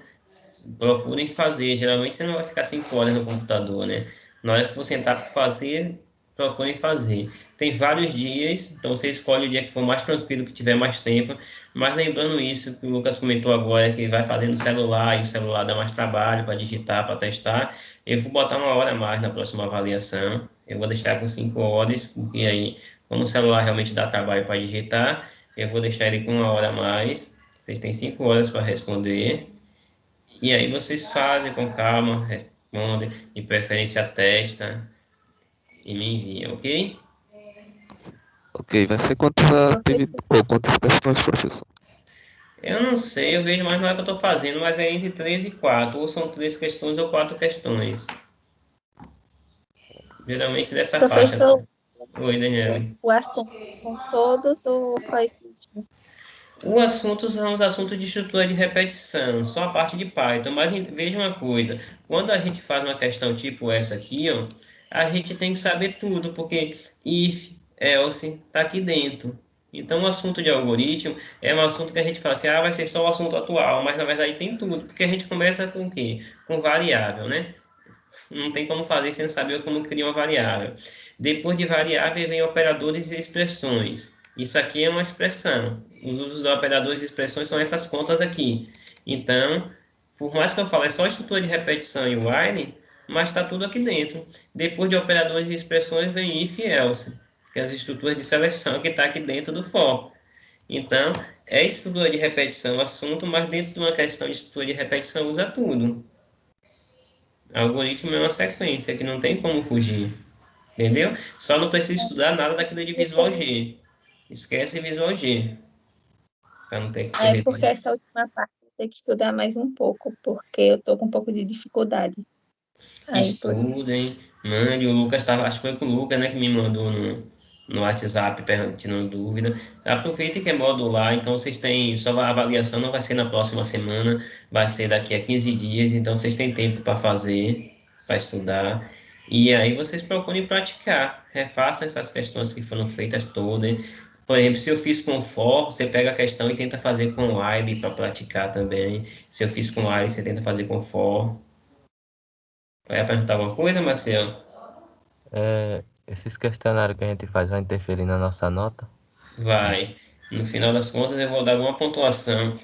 procurem fazer. Geralmente você não vai ficar 5 horas no computador, né? Na hora que for sentar para fazer, procurem fazer. Tem vários dias, então você escolhe o dia que for mais tranquilo, que tiver mais tempo. Mas lembrando isso que o Lucas comentou agora, que vai fazer no celular, e o celular dá mais trabalho para digitar, para testar. Eu vou botar 1 hora a mais na próxima avaliação. Eu vou deixar com 5 horas, porque aí, como o celular realmente dá trabalho para digitar, eu vou deixar ele com 1 hora a mais. Vocês têm 5 horas para responder. E aí vocês fazem com calma, respondem, de preferência testa e me enviam, ok? Ok, vai ser quantas atividades ou quantas questões, professor? Eu não sei, eu vejo mais na hora que eu estou fazendo, mas é entre 3 e 4. Ou são 3 questões ou 4 questões. Geralmente dessa faixa. Professor, Oi, Daniela. o assunto são todos ou só esse último? O assunto são os assuntos de estrutura de repetição, só a parte de Python. Mas veja uma coisa, quando a gente faz uma questão tipo essa aqui, ó, a gente tem que saber tudo, porque if, else, está aqui dentro. Então, o assunto de algoritmo é um assunto que a gente fala assim, vai ser só o assunto atual, mas na verdade tem tudo, porque a gente começa com o quê? Com variável, né? Não tem como fazer sem saber como criar uma variável. Depois de variável vem operadores e expressões. Isso aqui é uma expressão. Os usos de operadores e expressões são essas contas aqui. Então, por mais que eu fale, é só estrutura de repetição e while, mas está tudo aqui dentro. Depois de operadores e expressões vem if e else, que é as estruturas de seleção que está aqui dentro do for. Então, é estrutura de repetição o assunto, mas dentro de uma questão de estrutura de repetição usa tudo. Algoritmo é uma sequência que não tem como fugir, entendeu? Só não precisa estudar nada daquilo de Visual G. Esquece Visual G, para não ter que É correr. porque essa última parte eu tenho que estudar mais um pouco, porque eu tô com um pouco de dificuldade. Aí, por isso. Estudem, mande. O Lucas estava, acho que foi com o Lucas, né, que me mandou no WhatsApp, tirando dúvida. Aproveita que é modular, então vocês têm, só a avaliação não vai ser na próxima semana, vai ser daqui a 15 dias, então vocês têm tempo para fazer, para estudar. E aí vocês procurem praticar, refaçam essas questões que foram feitas todas. Por exemplo, se eu fiz com for, você pega a questão e tenta fazer com while para praticar também. Se eu fiz com while, você tenta fazer com for. Vai perguntar alguma coisa, Marcelo? Esses questionários que a gente faz vão interferir na nossa nota? Vai. No final das contas, eu vou dar alguma pontuação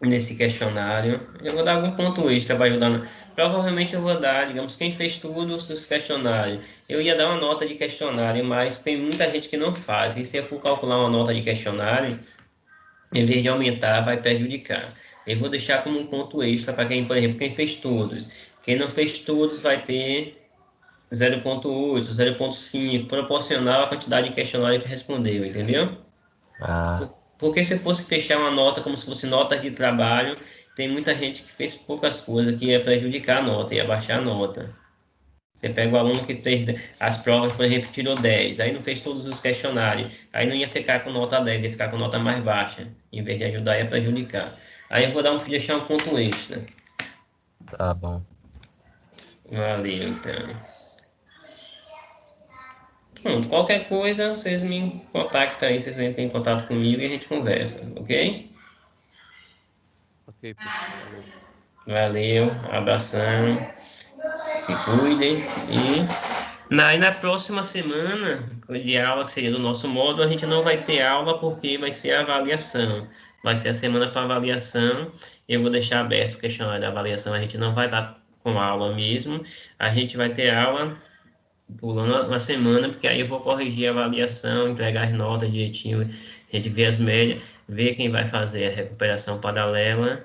nesse questionário. Eu vou dar algum ponto extra para ajudar. Provavelmente eu vou dar, digamos, quem fez tudo os questionários. Eu ia dar uma nota de questionário, mas tem muita gente que não faz. E se eu for calcular uma nota de questionário, em vez de aumentar, vai prejudicar. Eu vou deixar como um ponto extra para quem, por exemplo, quem fez todos. Quem não fez todos vai ter 0,8, 0,5, proporcional à quantidade de questionário que respondeu, entendeu? Ah, Porque se eu fosse fechar uma nota como se fosse nota de trabalho, tem muita gente que fez poucas coisas que ia prejudicar a nota, ia baixar a nota. Você pega o aluno que fez as provas, por exemplo, tirou 10, aí não fez todos os questionários, aí não ia ficar com nota 10, ia ficar com nota mais baixa. Em vez de ajudar, ia prejudicar. Aí eu vou deixar um ponto extra. tá bom. Valeu, então. Pronto, qualquer coisa, vocês me contactam aí, vocês entram em contato comigo e a gente conversa, ok? Ok, professor. Valeu. Valeu, abração, se cuidem e na próxima semana de aula, que seria do nosso módulo, a gente não vai ter aula porque vai ser a avaliação. Vai ser a semana para avaliação. Eu vou deixar aberto o questionário da avaliação, a gente não vai estar com aula mesmo. A gente vai ter aula pulando uma semana, porque aí eu vou corrigir a avaliação, entregar as notas direitinho, a gente vê as médias, ver quem vai fazer a recuperação paralela.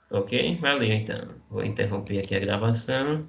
Ok? Valeu, então. Vou interromper aqui a gravação.